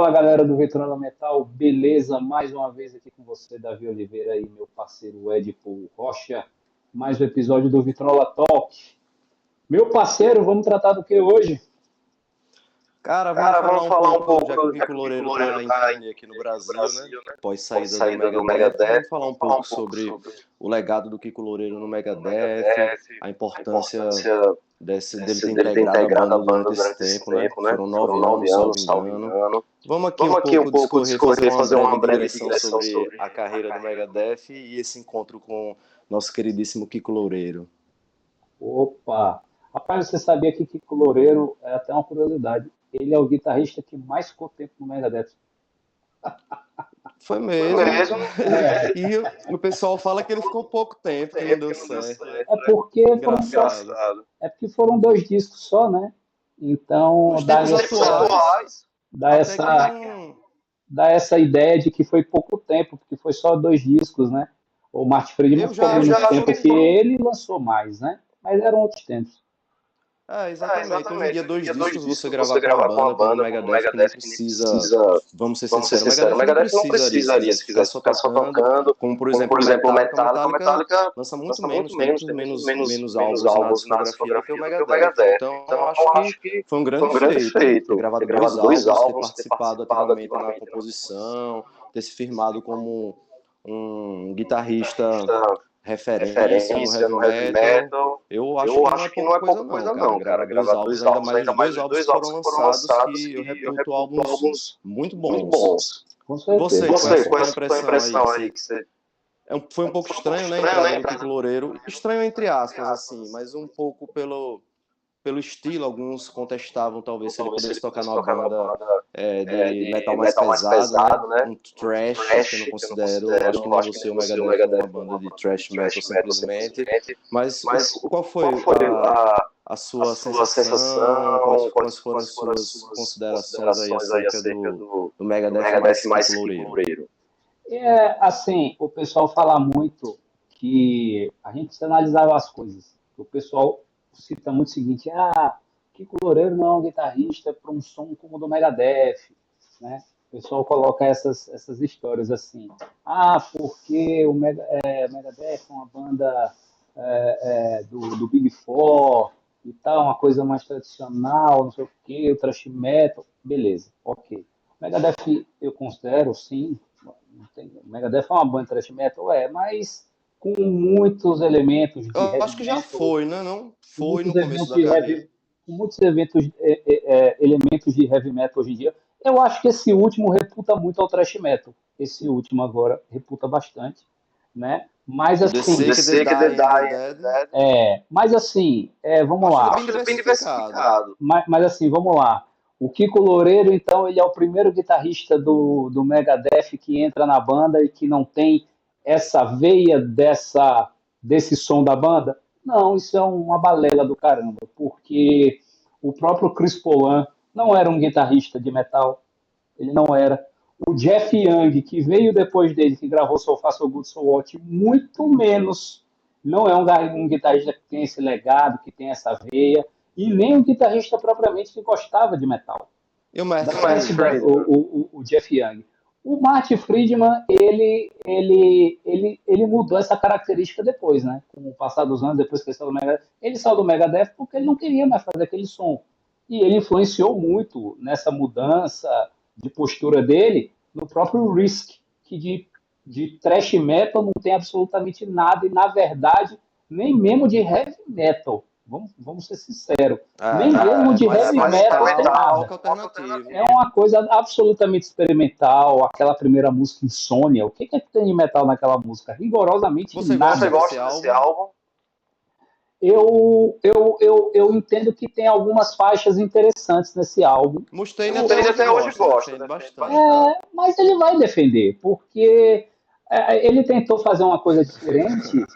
Fala galera do Vitrola Metal, beleza? Mais uma vez aqui com você, Davi Oliveira e meu parceiro Edipo Rocha. Mais um episódio do Vitrola Talk. Meu parceiro, vamos tratar do que hoje? Cara, vamos falar um pouco, já que o Kiko Loureiro está em turnê aqui no Brasil, né? Após saída do Megadeth, vamos falar um pouco sobre o legado do Kiko Loureiro no Megadeth, a importância dele ter integrado a banda durante esse tempo, né? Foram 9 anos, salvo engano. Vamos aqui um pouco discorrer, fazer uma breve digressão sobre a carreira do Megadeth e esse encontro com nosso queridíssimo Kiko Loureiro. Opa! Rapaz, você sabia que Kiko Loureiro, é até uma curiosidade, ele é o guitarrista que mais ficou tempo no Megadeth. Foi mesmo. E o pessoal fala que ele ficou pouco tempo, que não deu certo. É porque foram 2 discos só, né? Então Nos tempos atuais, dá essa ideia de que foi pouco tempo, porque foi só 2 discos, né? O Martin Friedman ficou menos tempo que ele lançou mais, né? Mas eram outros tempos. Exatamente. Hoje em dia, 2 discos você gravar com uma banda, como o Megadeth, que não precisa, vamos ser sinceros, o Megadeth não precisaria, se quiser ficar só tocando, como por exemplo o Metallica lança muito menos álbuns na discografia do que o Megadeth. Então, acho que foi um grande feito ter gravado 2 álbuns, ter participado ativamente na composição, ter se firmado como um guitarrista referência no heavy metal. Eu acho que não é pouca coisa não, cara. Gravar 2 álbuns, ainda mais os 2 álbuns que foram lançados, que eu reputo álbuns muito bons. Com certeza. Você, qual é a sua impressão aí? Foi um pouco estranho, né, a entrada do Kiko Loureiro. Estranho entre aspas, assim, mas um pouco pelo estilo. Alguns contestavam talvez se ele pudesse tocar numa banda de metal mais pesado, né? Um thrash, que eu não considero, acho que nem você, o Megadeth, uma banda de thrash metal simplesmente. Mas qual foi a sua sensação? Quais foram as suas considerações aí acerca do Megadeth mais Kiko Loureiro? Assim, o pessoal fala muito que a gente precisa analisar as coisas. O pessoal cita muito o seguinte: Kiko Loureiro não é um guitarrista para um som como o do Megadeth, né? O pessoal coloca essas histórias assim: porque o Megadeth é uma banda do Big Four e tal, uma coisa mais tradicional, não sei o quê, o thrash metal, beleza, ok. O Megadeth eu considero, sim, o Megadeth é uma banda de thrash metal, mas com muitos elementos de heavy acho que já metal, foi, né? Não foi no começo da carreira. Com muitos elementos de heavy metal hoje em dia. Eu acho que esse último reputa muito ao thrash metal. Esse último agora reputa bastante, né? Mas assim, mas assim, vamos lá. Acho ele bem diversificado. Mas assim, vamos lá. O Kiko Loureiro, então, ele é o primeiro guitarrista do Megadeth que entra na banda e que não tem essa veia desse som da banda? Não, isso é uma balela do caramba, porque o próprio Chris Polan não era um guitarrista de metal, ele não era. O Jeff Young, que veio depois dele, que gravou So Far So Good So What, muito menos, não é um guitarrista que tem esse legado, que tem essa veia, e nem um guitarrista propriamente que gostava de metal. E o Martin Friedman? O Jeff Young. O Martin Friedman, ele mudou essa característica depois, né? Com o passar dos anos, depois que ele saiu do Megadeth. Ele saiu do Megadeth porque ele não queria mais fazer aquele som. E ele influenciou muito nessa mudança de postura dele no próprio Risk, que de thrash metal não tem absolutamente nada, e na verdade, nem mesmo de heavy metal. Vamos ser sinceros. Nem mesmo de heavy metal tem nada. É uma coisa absolutamente experimental. Aquela primeira música, Insônia. O que tem de metal naquela música? Rigorosamente nada. Você gosta desse álbum? Eu entendo que tem algumas faixas interessantes nesse álbum. Mustaine até hoje gosta bastante. Mas ele vai defender, porque ele tentou fazer uma coisa diferente.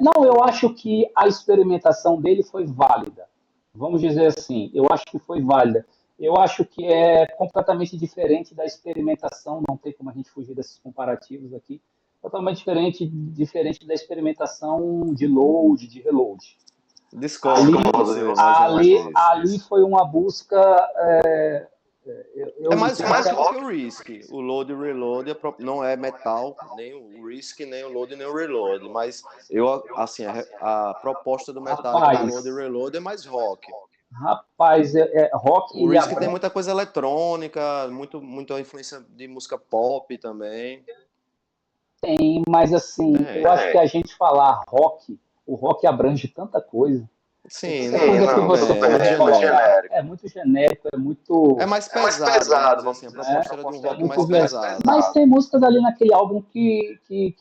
Não, eu acho que a experimentação dele foi válida. Vamos dizer assim, eu acho que foi válida. Eu acho que é completamente diferente da experimentação, não tem como a gente fugir desses comparativos aqui, totalmente diferente da experimentação de load, de reload. Discordo. Ali foi uma busca É mais rock que o Risk. O Load e Reload não é metal, nem o Risk, nem o Load, nem o Reload. Mas assim, a proposta do Metallica do Load e Reload é mais rock. Rapaz, rock. O Risk tem muita coisa eletrônica, muita influência de música pop também. Tem, mas assim, eu acho que a gente falar rock, o rock abrange tanta coisa. Sim, é muito genérico, é muito... É mais pesado, vamos dizer assim, a proposta era de um rock mais pesado. Mas tem músicas ali naquele álbum que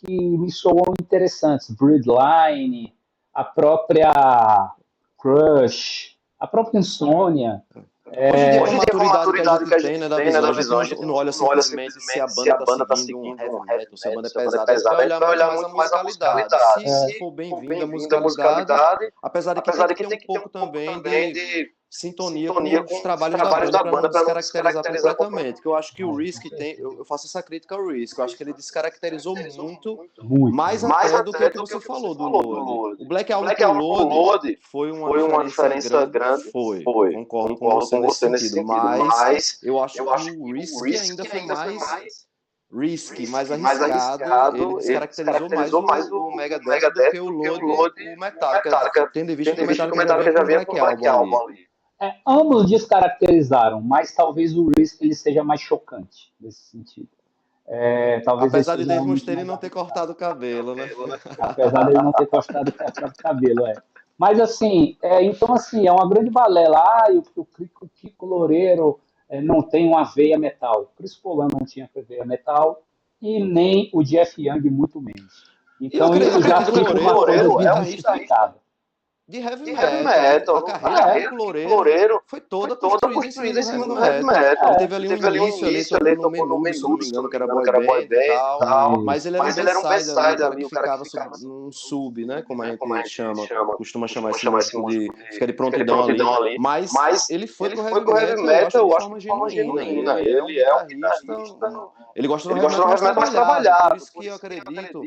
me soam interessantes. Breedline, a própria Crush, a própria Insônia. Hoje em dia, com a maturidade que a gente tem, né, da visão, a gente não olha simplesmente se a banda tá seguindo um heavy metal, se a banda é pesada, a gente vai olhar muito mais a musicalidade. Se for bem-vinda a musicalidade, apesar de que tem que ter um pouco também de sintonia com os trabalhos da banda para não descaracterizar completamente. Que eu acho que o Risk tem, eu faço essa crítica ao Risk, eu acho que ele descaracterizou muito mais até do que o que você falou do Load. O Black Album com o Load foi uma diferença grande, concordo com você nesse sentido, mas eu acho que o Risk ainda foi mais risky, mais arriscado, ele descaracterizou mais o Megadeth do que o Load o Metallica, tendo em vista que o Metallica já vinha com o Black Album ali. Ambos descaracterizaram, mas talvez o Risk ele seja mais chocante nesse sentido. Apesar de Dave Mustaine não ter cortado o cabelo, né? Apesar dele não ter cortado o cabelo, Mas assim, então assim, é uma grande balela. O Kiko Loureiro não tem uma veia metal. O Chris Polan não tinha veia metal e nem o Jeff Young muito menos. Então isso já fica uma coisa bem justificada. De heavy metal. A carreira do Loureiro foi toda construída em cima do heavy metal. Ele teve ali um início ali, tocando no Menudo, se não me engano, que era boy band e tal. Mas ele era um B-side ali, o cara que ficava num sub, né? Como a gente costuma chamar esse músico de ficar de prontidão ali. Mas ele foi pro heavy metal, eu acho, de forma genuína. Ele é um guitarrista. Ele gosta do heavy metal mais trabalhado. Por isso que eu acredito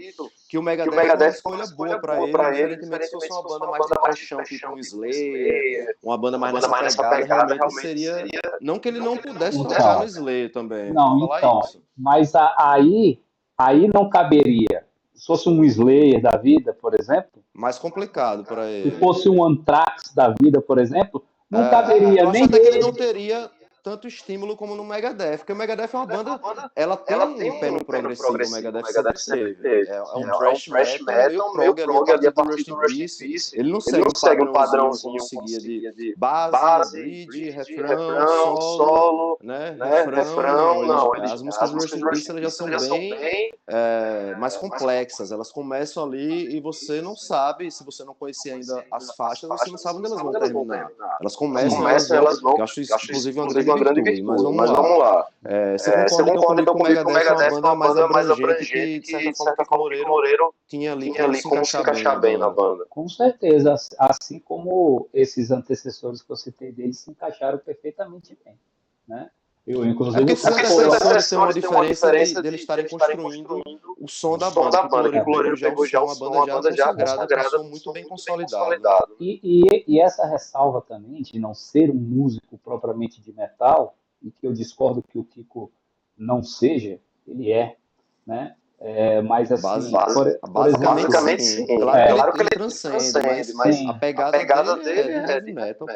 que o Megadeth é uma escolha boa pra ele, diferentemente se fosse uma banda mais de paixão, tipo um Slayer, uma banda mais nessa pegada, realmente seria... Não que ele não pudesse tocar no Slayer também, não, então, isso. Mas aí não caberia. Se fosse um Slayer da vida, por exemplo... Mais complicado para ele. Se fosse um Anthrax da vida, por exemplo, não caberia eu nem acho até que ele não teria tanto estímulo como no Megadeth, porque o Megadeth é uma banda, ela tem um pé no progressivo, o Megadeth sempre teve. É um thrash metal, meio prog ali a partir do Rust in Peace. Ele não segue um padrãozinho como seguia de base, bridge, refrão, solo, né? Refrão, não. As músicas do Rust in Peace elas já são bem mais complexas, elas começam ali e você não sabe, se você não conhecer ainda as faixas, você não sabe onde elas vão terminar. Elas começam, elas vão, eu acho isso inclusive uma grande virtude, mas vamos lá. Você concorda então comigo que o Megadeth é uma banda mais abrangente que, de certa forma, o Kiko Loureiro tinha ali como se encaixar bem na banda? Com certeza, assim como esses antecessores que eu citei deles se encaixaram perfeitamente bem, né? Inclusive, porque esses antecessores têm uma diferença de eles estarem construindo o som da banda, que o Loureiro pegou já uma banda já consagrada, com um som muito bem consolidado. E essa ressalva também de não ser um músico propriamente de metal, e que eu discordo que o Kiko não seja, ele né? Mas assim, basicamente sim. Claro que ele transcende, mas a pegada dele é de metal.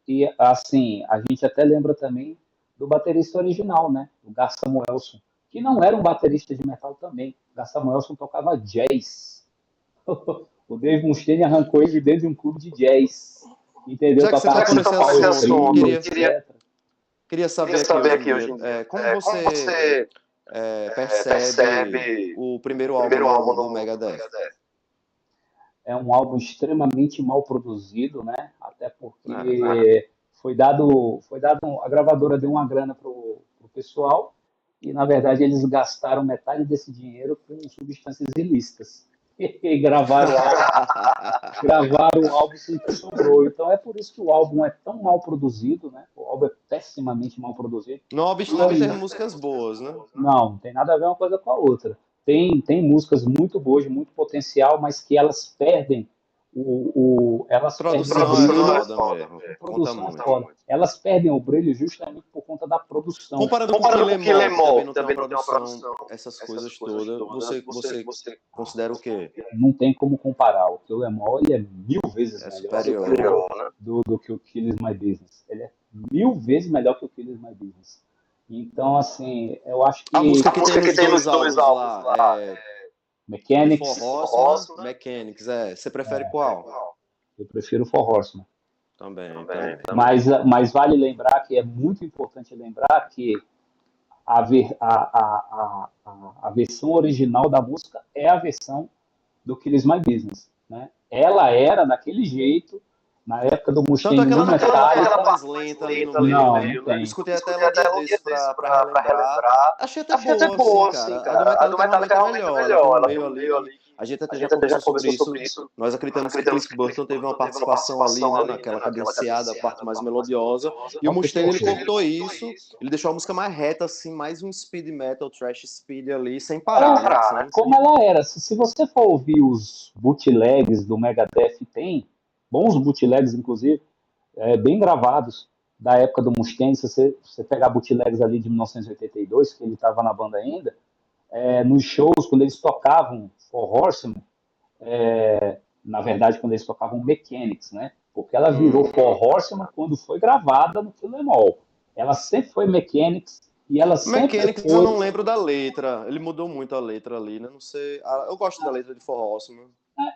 E assim, a gente até lembra também do baterista original, né? O Gar Samuelson, que não era um baterista de metal também. O Gar Samuelson tocava jazz. O Dave Mustaine arrancou ele de dentro de um clube de jazz. Entendeu? Já que você tocou nesse assunto, queria saber aqui hoje em dia, como você percebe o primeiro álbum do Megadeth? É um álbum extremamente mal produzido, né? Até porque a gravadora deu uma grana pro pessoal e, na verdade, eles gastaram metade desse dinheiro com substâncias ilícitas. E gravaram o álbum sem que sobrou. Então é por isso que o álbum é tão mal produzido, né? O álbum é pessimamente mal produzido. Não obstante ter músicas boas, né? Não tem nada a ver uma coisa com a outra. Tem músicas muito boas, de muito potencial, mas que elas perdem Elas Produção perdem o é brilho. foda mesmo. Conta Produção é muito. foda. Elas perdem o brilho justamente por conta da produção. Comparado com o Killemore, que também não tem uma produção, essas coisas todas, você considera o quê? Não tem como comparar. O Kill Em All, ele é 1000 vezes É melhor superior, né? do que o Kill Is My Business. Ele é 1000 vezes melhor que o Kill Is My Business. Então, assim, eu acho que... A música que tem nos dois álbuns lá é Mechanics, For Horseman, Mechanics, você prefere qual? eu prefiro For Horseman. Também. Mas vale lembrar que é muito importante lembrar que a versão original da música é a versão do Kill Is My Business. Né? Ela era daquele jeito, na época do Tanto é Mustaine que ela no não tem uma Metallica. parte mais lenta ali no meio. Não, não tem. Eu escutei até ela um dia desse pra relembrar. Achei até boa, assim, cara. A do Metallica realmente é melhor. Ela tem um meio ali que a gente até já conversou sobre isso. Nós acreditamos que Cliff Burton teve uma participação ali, né, naquela cadenciada, a parte mais melodiosa. E o Mustaine, ele cortou isso, ele deixou a música mais reta, assim, mais um speed metal, trash speed ali, sem parar, né? Como ela era. Se você for ouvir os bootlegs do Megadeth, tem bons bootlegs, inclusive, bem gravados, da época do Mustaine. Se você pegar bootlegs ali de 1982, que ele estava na banda ainda, nos shows, quando eles tocavam For Horseman, na verdade, quando eles tocavam Mechanics, né? Porque ela virou For Horseman quando foi gravada no Kill Em All. Ela sempre foi Mechanics e ela sempre Mechanics foi... eu não lembro da letra. Ele mudou muito a letra ali, né? Não sei. Eu gosto da letra de For Horseman.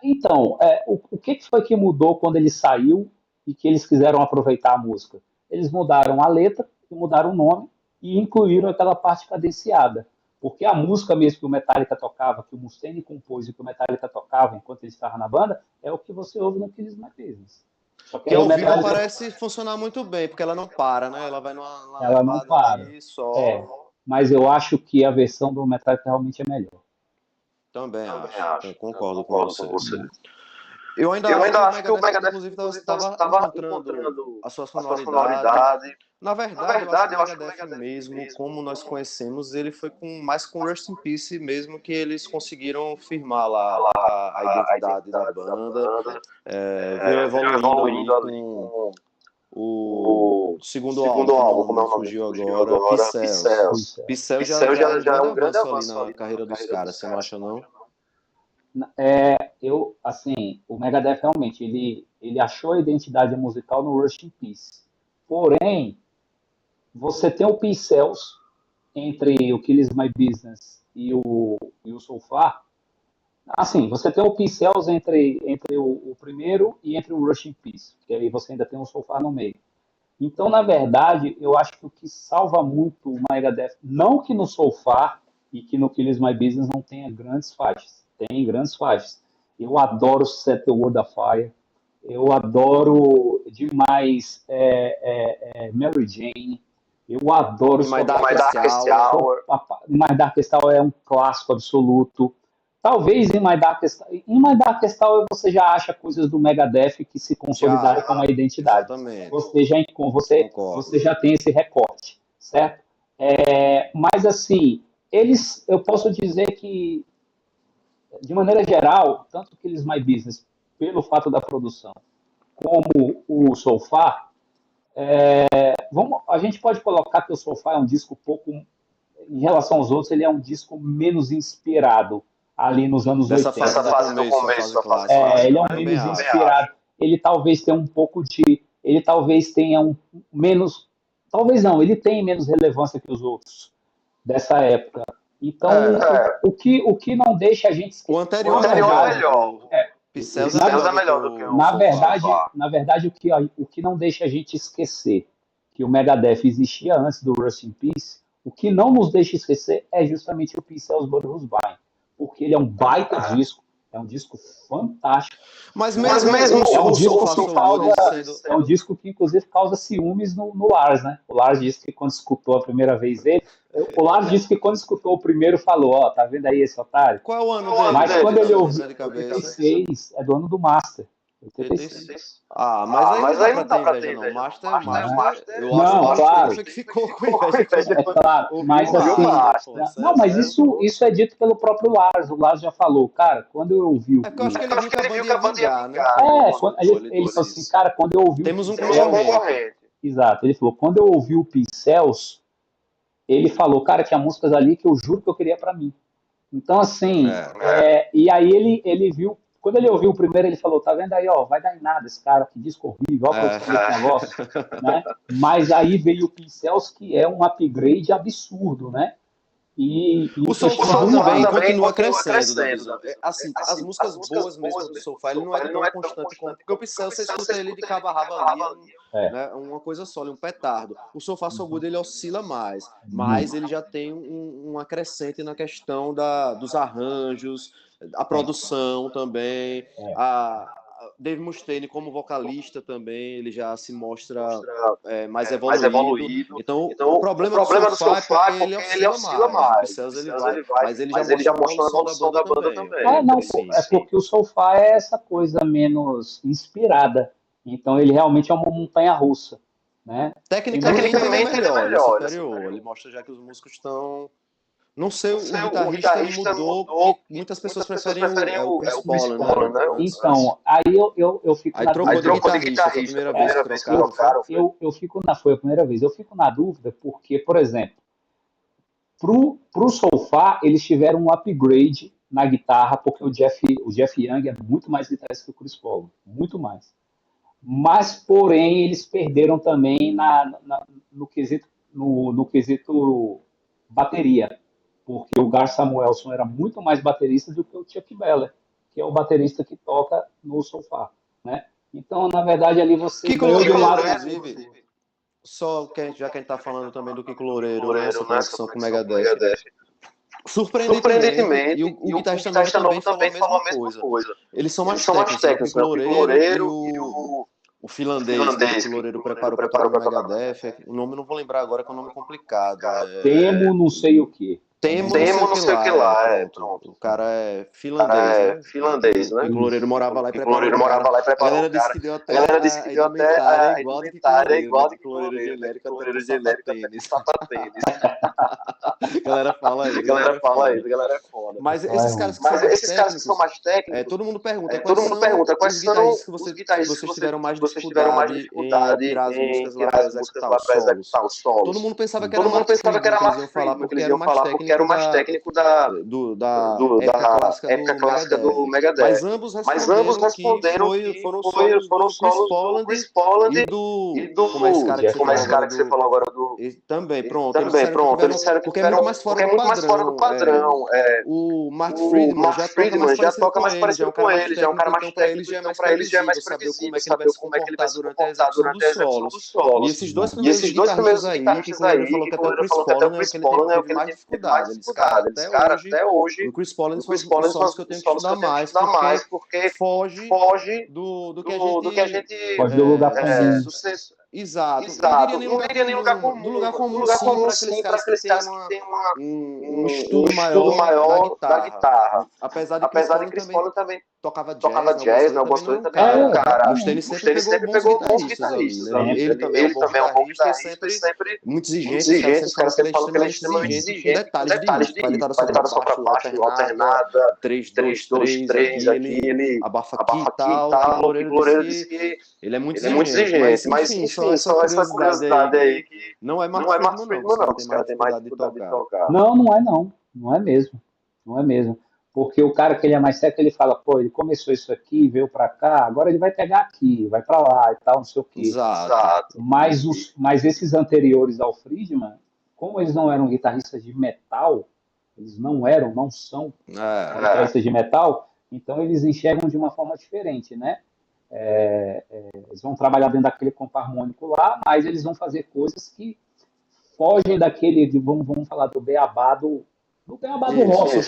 Então, o que foi que mudou quando ele saiu e que eles quiseram aproveitar a música? Eles mudaram a letra, mudaram o nome e incluíram aquela parte cadenciada. Porque a música mesmo que o Metallica tocava, que o Mustaine compôs e que o Metallica tocava enquanto ele estava na banda, é o que você ouve no Kill Is My Business. Só que ao vivo parece funcionar muito bem, porque ela não para, né? Ela vai numa ela não para. Ali só. Mas eu acho que a versão do Metallica realmente é melhor. Também acho. Eu concordo com você. Eu ainda acho que o Megadeth inclusive, estava encontrando a sua sonoridade. Na verdade, eu acho que o Megadeth mesmo, como nós conhecemos, ele foi mais com Rust in Peace mesmo que eles conseguiram firmar lá a identidade da banda. Veio evoluindo ali com o segundo álbum, como é o nome surgiu agora, Pixel já é um grande avanço ali na carreira dos caras, você não acha não? O Megadeth realmente, ele achou a identidade musical no Rust in Peace. Porém, você tem o Pixels entre o Kill Is My Business e o So Far. Assim, você tem o Pixels entre o primeiro e entre o Rust in Peace, que aí você ainda tem o So Far no meio. Então, na verdade, eu acho que o que salva muito o Megadeth, não que no So Far e que no Kill Is My Business não tenha grandes faixas, tem grandes faixas. Eu adoro Set the World Afire, eu adoro demais Mary Jane, eu adoro My Darkest Hour. My Darkest Hour é um clássico absoluto. Talvez em My Darkest Hour você já acha coisas do Megadeth que se consolidaram como a identidade. Exatamente. Você já tem esse recorte, certo? Mas assim, eu posso dizer que, de maneira geral, tanto que eles My Business, pelo fato da produção, como o So Far, a gente pode colocar que o So Far é um disco pouco, em relação aos outros, ele é um disco menos inspirado ali nos anos 80. Dessa fase do começo da fase ele é um menos inspirado. Ele talvez tenha um pouco de... Ele talvez tenha menos... Talvez não, ele tem menos relevância que os outros dessa época. Então, o que não deixa a gente esquecer... O anterior é melhor. Pixels é melhor do que o Na verdade, o que não deixa a gente esquecer que o Megadeth existia antes do Rust in Peace, o que não nos deixa esquecer é justamente o Pixels Blood Who's Mine, porque ele é um baita disco, é um disco fantástico. Mas mesmo é um disco que inclusive causa ciúmes no Lars, né? O Lars disse que quando escutou a primeira vez ele, o Lars disse que quando escutou o primeiro falou, tá vendo aí esse otário? Qual é o ano dele? Mas quando ele ouviu 86, é do ano do Master. 86. Mas aí não dá pra ter inveja, não. Master, eu acho não, claro. que ficou com inveja. É claro, mas assim, não, mas isso é dito pelo próprio Lars. O Lars já falou, cara, quando eu ouvi o. É porque eu acho que ele viu que a banda ia vingar, né? Ele falou assim, cara, quando eu ouvi Temos o um concorrente. Exato, ele falou, quando eu ouvi o Pincels, ele falou, cara, tinha músicas ali que eu juro que eu queria pra mim. Então, assim, e aí ele viu, quando ele ouviu o primeiro, ele falou, tá vendo aí, ó, vai dar em nada esse cara, que disco horrível, ó, a produção desse negócio, né? Mas aí veio o Pincels, que é um upgrade absurdo, né? O Soulfly também continua crescendo, Davizão. Assim, as músicas boas mesmo do Soulfly, ele não é tão constante como... Porque o Pincel, você escuta ele de cabo a rabo ali, né, uma coisa só, um petardo. O Soulfly So Good, ele oscila mais, mas ele já tem uma crescente na questão dos arranjos, a produção também, Dave Mustaine como vocalista também, ele já se mostra mais evoluído. Então, o problema do Soulfly é porque ele oscila mais. O Pincels, ele vai, mas ele já mostra uma evolução da banda também. Não, é porque o Soulfly é essa coisa menos inspirada. Então, ele realmente é uma montanha-russa, né? Tecnicamente ele é melhor, ele é superior. Ele mostra já que os músicos estão... Não sei, o guitarrista mudou, muitas pessoas preferem o Chris Poland, né? Então, aí eu fico na dúvida. Aí trocou de guitarrista, foi a primeira vez que trocaram. Foi a primeira vez. Eu fico na dúvida porque, por exemplo, pro Soulfly, eles tiveram um upgrade na guitarra, porque o Jeff Young é muito mais guitarrista que o Chris Poland, muito mais. Mas, porém, eles perderam também no quesito bateria, porque o Gar Samuelson era muito mais baterista do que o Chuck Beller, que é o baterista que toca no Soulfly, né? Então, na verdade, ali você Kiko Loureiro, inclusive, só que já que a gente tá falando também do Kiko Loureiro, né, essa conexão com o Megadeth, surpreendentemente, e o guitarrista novo também falou a mesma coisa. Eles são mais técnicos, né? O Kiko Loureiro e o finlandês que o Loureiro preparou para tocar no Megadeth. O nome eu não vou lembrar agora, que é um nome complicado. Temo não sei o quê. Temo não sei o que lá, pronto. O cara é finlandês, né? O Loureiro morava lá e preparou o cara. A galera disse que deu até a indumentária igual de que o Loureiro genérico até sapatênis. A galera fala isso, a galera é foda. Mas esses caras que são mais técnicos, todo mundo pergunta quais são os guitarristas que vocês tiveram mais dificuldade em tirar as músicas lá para executar os solos. Todo mundo pensava que era Mark Friedman, porque eles iam falar porque era o mais técnico da época clássica do Megadeth. Mas ambos responderam que foram solos do Chris Poland e do como é esse cara que você falou agora do... Também, pronto. Eles disseram que porque é muito mais fora do padrão. O Mark Friedman já toca mais parecido com ele, já é um cara mais técnico, então para ele já é mais previsível saber como é que ele vai se comportar durante a execução dos solos. E esses dois primeiros guitarristas aí, que o Loureiro falou que até o Chris Poland é o que ele teve mais dificuldade. Eles, cara, até hoje, o Chris Poland são os solos que eu tenho que estudar mais, porque foge do que a gente... Foge do lugar comum. Exato. Não diria nem lugar comum. Do lugar comum, sim, para aqueles caras que têm um estudo maior da guitarra. Apesar de Chris Poland também tocava jazz, né? Eu gosto dele também. Cara, o Mustaine sempre pegou bons guitarristas ali. Ele também é um bom guitarrista, sempre muito exigente. Os caras sempre falam que ele é extremamente exigente com detalhes de ritmo. Vai estar só para baixo, alternada, 3-2-3, aqui ele abafa aqui e tal. O Loureiro disse que ele é muito exigente. Mas, enfim, só essa curiosidade aí que não é Mark Friedman, não. Os caras têm mais dificuldade de tocar. Não é mesmo. Não é mesmo. Porque o cara que ele é mais sério, ele fala, pô, ele começou isso aqui, veio pra cá, agora ele vai pegar aqui, vai pra lá e tal, não sei o quê. Exato. Mas esses anteriores ao Friedman, como eles não eram guitarristas de metal, não são guitarristas de metal, então eles enxergam de uma forma diferente, né? Eles vão trabalhar dentro daquele campo harmônico lá, mas eles vão fazer coisas que fogem daquele, vamos falar do beabá do rock,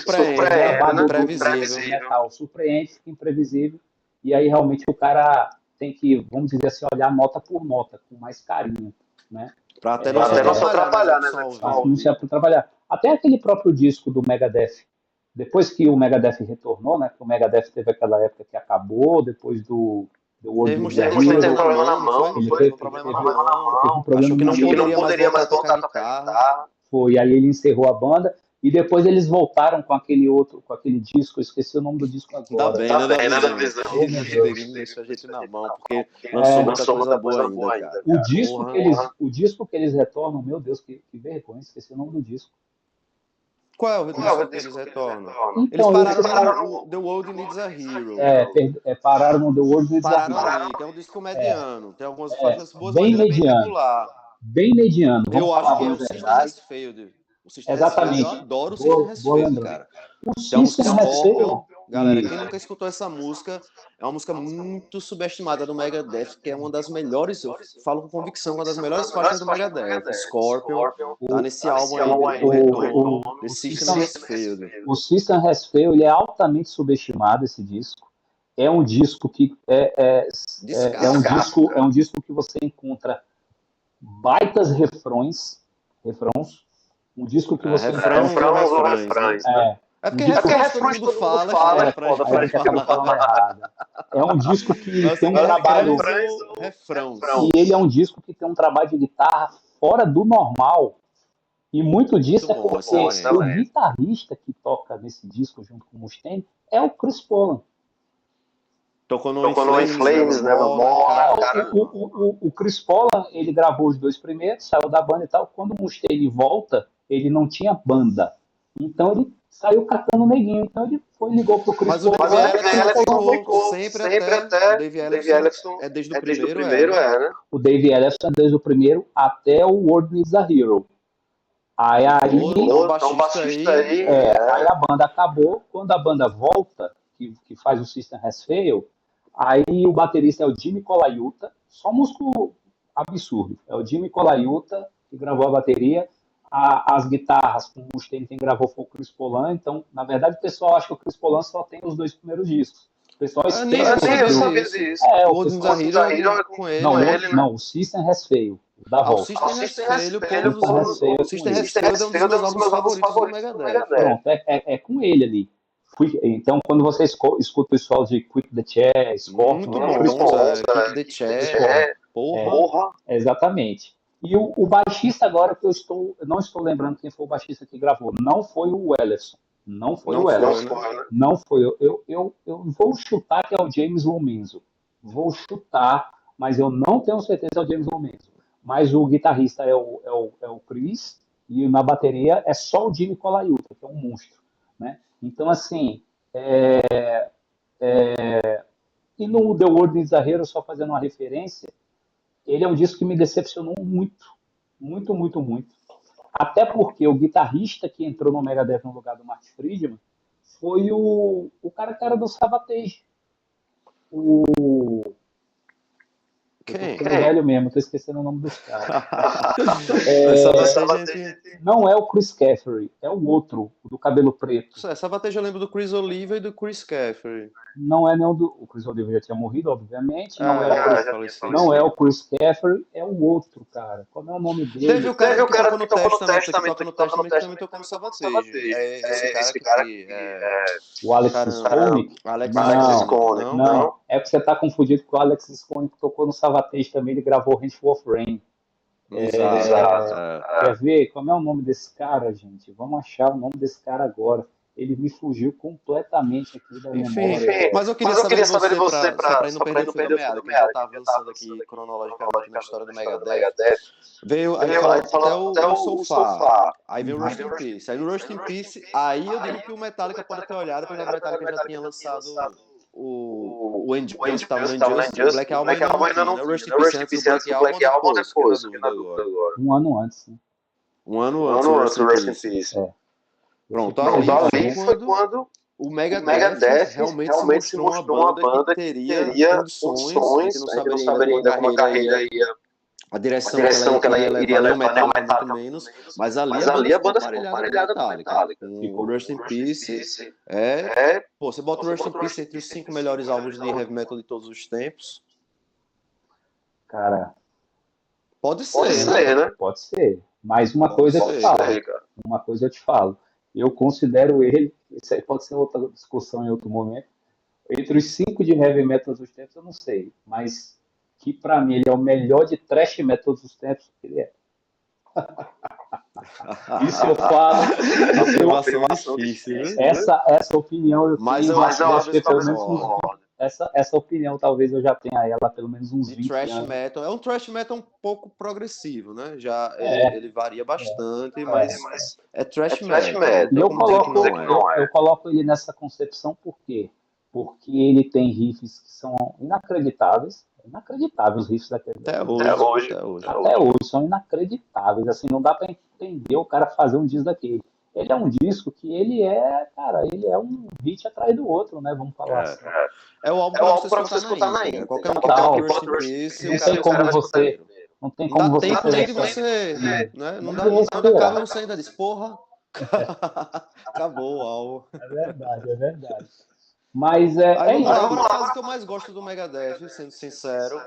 imprevisível, metal, surpreende, imprevisível, e aí realmente o cara tem que, vamos dizer assim, olhar nota por nota, com mais carinho, né? Para até não se atrapalhar, né? Não se atrapalhar. Até aquele próprio disco do Megadeth, depois que o Megadeth retornou, né? Que o Megadeth teve aquela época que acabou, depois do The World Teve Needs a mostrando que ele teve um Hero. problema na mão, Ele não foi? teve Teve um problema teve- na mão. teve um problema Achou que no não joelho. poderia mais voltar a tocar guitarra. Foi, aí ele encerrou a banda e depois eles voltaram com aquele outro, com aquele disco, eu esqueci o nome do disco Ainda agora. bem, né, Davidão? Oh, meu Deus. Ele não deixou a gente na mão, porque lançou muita coisa boa ainda, cara. O disco que eles retornam, meu Deus, que vergonha, esqueci o nome do disco. Qual é o disco que eles retornam? Então, Eles pararam no The World Needs a Hero. Pararam no The World Needs a Pararam Hero. ali, que é um disco mediano. Tem algumas faixas boas, Bem mas ele é bem mediano. regular. Bem mediano. Eu Vamos acho falar que é bem o System verdade. Has Failed. O System Has Failed, eu Exatamente. adoro o System Has Boa Failed, lembrança. cara. O Tem a música System Has Scorpion. Failed. Galera, Isso. quem nunca escutou essa música, é uma música muito subestimada do Megadeth, que é uma das melhores, eu falo com convicção, uma das melhores faixas do Megadeth. Scorpion, tá nesse álbum aí do retorno, The System Has Failed. O System Has Failed, ele é altamente subestimado, esse disco. É um disco que é um disco que você encontra baitas refrões, um disco que você refrões ou refrões, né? É porque refrões todo mundo fala, aí você acaba falando errado. É um disco que tem um trabalho refrões. E ele é um disco que tem um trabalho de guitarra fora do normal. E muito disso é porque o guitarrista que toca nesse disco junto com o Mustaine é o Chris Poland. Tocou no In Flames, né? O Chris Poland, ele gravou os dois primeiros, saiu da banda e tal. Quando o Mustaine volta, ele não tinha banda. Então ele saiu catando neguinho. Então ele ligou pro Chris Poland. Mas o Dave Ellefson ficou sempre até. O Dave Ellefson é desde o primeiro, né? O Dave Ellefson é desde o primeiro até o World Needs a Hero. Aí a banda acabou. Quando a banda volta, que faz o System Has Failed, aí o baterista é o Jimmy Colaiuta, só músico absurdo. É o Jimmy Colaiuta que gravou a bateria. As guitarras com o Mustaine quem gravou foi o Chris Poland. Então, na verdade, o pessoal acha que o Chris Poland só tem os dois primeiros discos. O pessoal esquece. Eu sabia disso. O pessoal com ele. Não, o System Has Failed. O System Has Failed é um dos meus álbuns favoritos do Megadeth. Pronto, é com ele ali. Então, quando você escuta o pessoal de Quick the Chair, Scorpion... Muito bom, Quick the Chair, porra. Exatamente. E o baixista agora, que eu não estou lembrando quem foi o baixista que gravou, não foi o Ellefson. Não foi. Eu vou chutar que é o James Lomenzo. Vou chutar, mas eu não tenho certeza que é o James Lomenzo. Mas o guitarrista é o Chris, e na bateria é só o Jimmy Colaiuta, que é um monstro. Né? Então, assim, e no The World Needs a Hero, só fazendo uma referência, ele é um disco que me decepcionou muito. Muito, muito, muito. Até porque o guitarrista que entrou no Megadeth no lugar do Mark Friedman foi o cara que era do Savatage. Quem? Eu tô velho mesmo, tô esquecendo o nome dos caras. Savatage. Não é o Chris Caffery, é o outro, o do cabelo preto. Savatage eu lembro do Chris Oliva e do Chris Caffery. Não é não do. O Chris Oliva já tinha morrido, obviamente. Não é o Chris Caffery, é o outro, cara. Qual é o nome dele? Teve o cara que tocou no Testament, que também tocou no Savatage. Esse cara que o Alex Skolnick? Não. É que você tá confundido com o Alex Skolnick que tocou no Savatage também, ele gravou Handful of Rain. Exato. Quer ver? Como é o nome desse cara, gente? Vamos achar o nome desse cara agora. Ele me fugiu completamente aqui da memória. Mas eu queria saber de você, pra não perder o fio da meada, que já tá avançando aqui cronologicamente na história do Megadeth. Aí falou até o Sofá, aí veio o Rust in Peace. Aí no Rust in Peace, aí eu digo que o Metallica pode ter olhado, porque o Metallica já tinha lançado o Injustice, estava no Injustice, o Black Album ainda não tinha. O Rust in Peace antes do Black Album ou depois? Um ano antes. Né? Um ano antes do Rust in Peace. Pronto, ali foi quando o Megadeth realmente se mostrou uma banda que teria condições, a gente não saberia ainda como a carreira ia, a direção que ela iria levar, nem o Metallica muito menos, mas ali a banda ficou aparelhada com o Metallica. O Rust in Peace você bota o Rust in Peace entre os 5 melhores álbuns de heavy metal de todos os tempos. Cara, pode ser, né? Pode ser, mas uma coisa eu te falo. Eu considero ele, isso aí pode ser outra discussão em outro momento, Entre os 5 de heavy metal dos tempos, eu não sei. Mas que pra mim ele é o melhor de thrash metal dos tempos, ele é. Isso eu falo. Afirmação difícil, né? Essa opinião eu Mas tenho, eu acho deve ter que pelo eu menos concordo. essa opinião talvez eu já tenha ela há pelo menos uns De 20 thrash anos. metal. É um thrash metal um pouco progressivo, né? Já ele varia bastante, mas é thrash metal. Não E tem como dizer que não é. eu coloco ele nessa concepção por quê? Porque ele tem riffs que são inacreditáveis. Inacreditáveis os riffs daquele. Até hoje. Até hoje são inacreditáveis. Assim, não dá para entender o cara fazer um disco daquele. Ele é um disco que ele é, cara, ele é um hit atrás do outro, né? Vamos falar assim. É o álbum pra você escutar na íntegra. Qualquer um que bota Rust in Peace, não tem como você. Não tem como dá você. tempo nem de você. Né? Não dá, quando acaba, você ainda diz, porra. Acabou o álbum. É verdade. Mas Aí vamos lá, a fase que eu mais gosto do Megadeth, sendo sincero,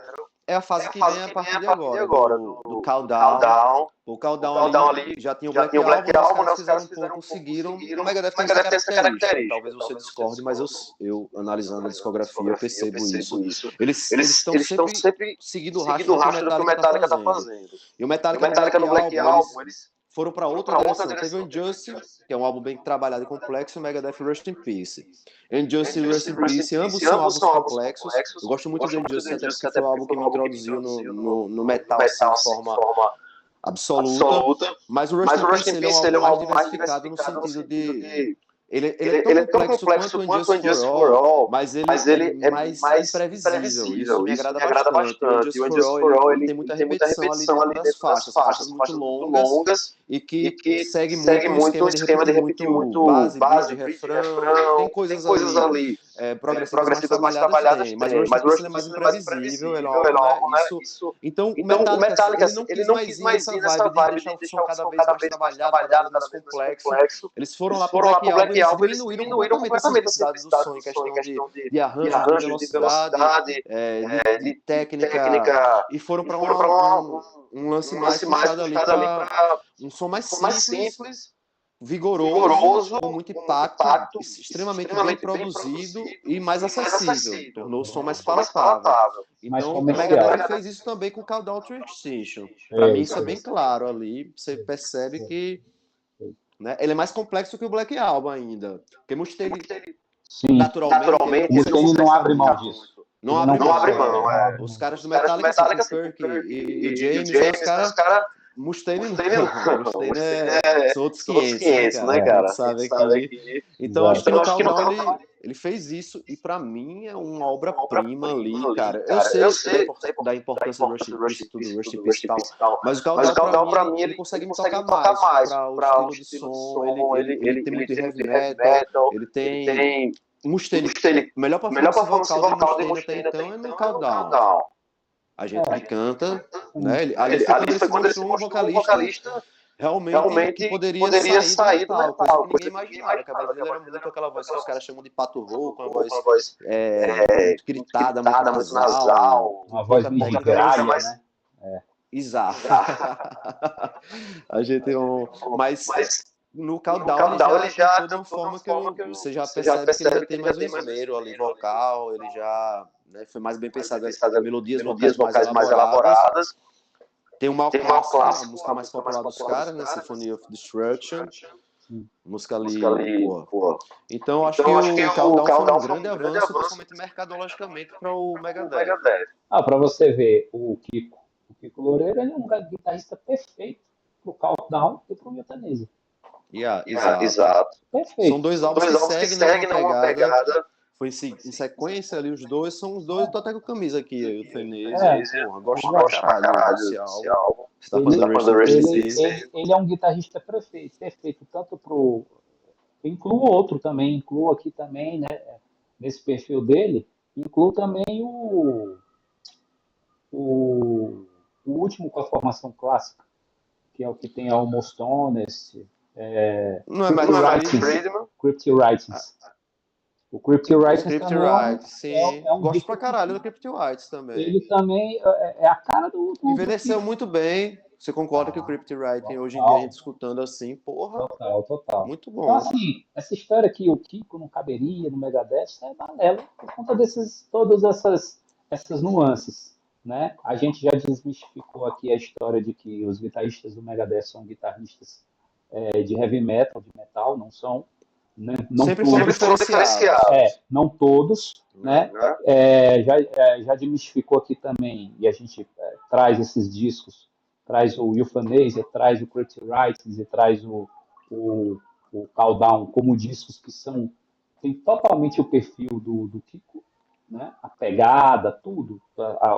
é a fase que vem a partir de agora, do Countdown. O Countdown ali já tinha o Black Album, né? Os caras seguiram. O Megadeth tem essa característica. Talvez você discorde, mas eu analisando a discografia, eu percebo isso. Eles estão sempre seguindo o rastro do que o Metallica tá fazendo. E o Metallica no Black Album, eles foram para outra direção. Teve o Injustice, que é um álbum bem trabalhado e complexo, e o Megadeth Rust in Peace. Injustice e Rust in Peace, ambos são álbuns complexos. Eu gosto muito do Injustice, até porque foi o álbum que me introduziu no metal, assim, de forma absoluta. Mas o Rust in Peace, ele é um álbum mais diversificado no sentido de... Ele é tão complexo quanto o Injustice for All, mas ele é mais imprevisível. Isso me agrada bastante. O Injustice for All, ele tem muita repetição ali dentro das faixas muito longas e que segue muito um esquema de repetir muito base, bridge, refrão. Tem coisas ali progressivas mais trabalhadas, mas o Rust in Peace é mais imprevisível, ele é um álbum, né? Então, o Metallica, ele não quis mais ir nessa vibe de deixar o som cada vez mais trabalhado, cada vez mais complexo. Eles foram lá pro Black Album, eles diminuíram completamente a simplicidade do som em questão de arranjo, de velocidade, de técnica, e foram para um lance mais puxado ali para um som mais simples, vigoroso, com muito impacto, extremamente bem produzido e mais acessível. Tornou o som mais palatável. Então, o Megadeth fez isso também com o Countdown to Extinction. Para mim, isso é bem claro ali. Você percebe que né, ele é mais complexo que o Black Album ainda. Porque Mustaine, naturalmente ele não abre mão disso. Não abre mão. Os caras do Metallica, assim, o Kirk e James, os caras... Mustaine são outros 500, né, cara? Sabe aqui. Então, acho que no Countdown ele fez isso, e pra mim é uma obra-prima ali, cara. Eu sei da importância do Rush in Peace e tal, mas o Countdown pra mim, ele consegue me tocar mais pra o estilo de som. Ele tem muito heavy metal, ele tem... Mustaine, melhor performance vocal de Mustaine até então é no Countdown. A gente que canta, né? Ali foi quando ele se mostrou um vocalista realmente que poderia sair do metal, coisa que ninguém imaginava. Que a voz dele era muito aquela voz que os caras chamam de pato rouco, uma voz muito gritada, muito nasal, uma voz de gralha, né? Exato. A gente mas no Countdown ele já tem toda uma forma que você já percebe que ele já tem mais um esmero ali vocal, ele já foi mais bem pensado, melodias vocais mais elaboradas. Tem o Malclassic, a música mais popular dos caras, né? Symphony of Destruction. Música ali, pô. Então, acho que o Countdown foi um grande avanço, principalmente mercadologicamente, para o Megadeth. Para você ver, o Kiko Loureiro é um guitarrista perfeito pro Countdown e pro Euthanasia. Exato. Perfeito. São dois álbuns que seguem numa pegada. Foi em sequência ali, os dois são os dois. Tô até com a camisa aqui, o Euthanasia. Gosto pra caralho desse álbum. Ele é um guitarrista perfeito tanto pro... Incluo outro também, incluo aqui também, né, nesse perfil dele, incluo também o último com a formação clássica, que é o que tem Almost Honest, não é mais Friedman? Cryptic Writings. O Crypt Wright sim. é um Gosto pra caralho do Crypt Wright também. Ele também é a cara do envelheceu muito bem. Você concorda que o Crypt Wright, hoje em dia, a gente escutando assim, porra... Total. Muito bom. Então, assim, essa história que o Kiko não caberia no Megadeth é balela por conta todas essas nuances, né? A gente já desmistificou aqui a história de que os guitarristas do Megadeth são guitarristas de heavy metal, de metal, não são... Não sempre todos, foram diferenciados. Não todos, né? Já desmistificou aqui também, e a gente traz esses discos, traz o Euthanasia, traz o Crypt Writings e traz o Countdown como discos que tem totalmente o perfil do Kiko, né? A pegada, tudo,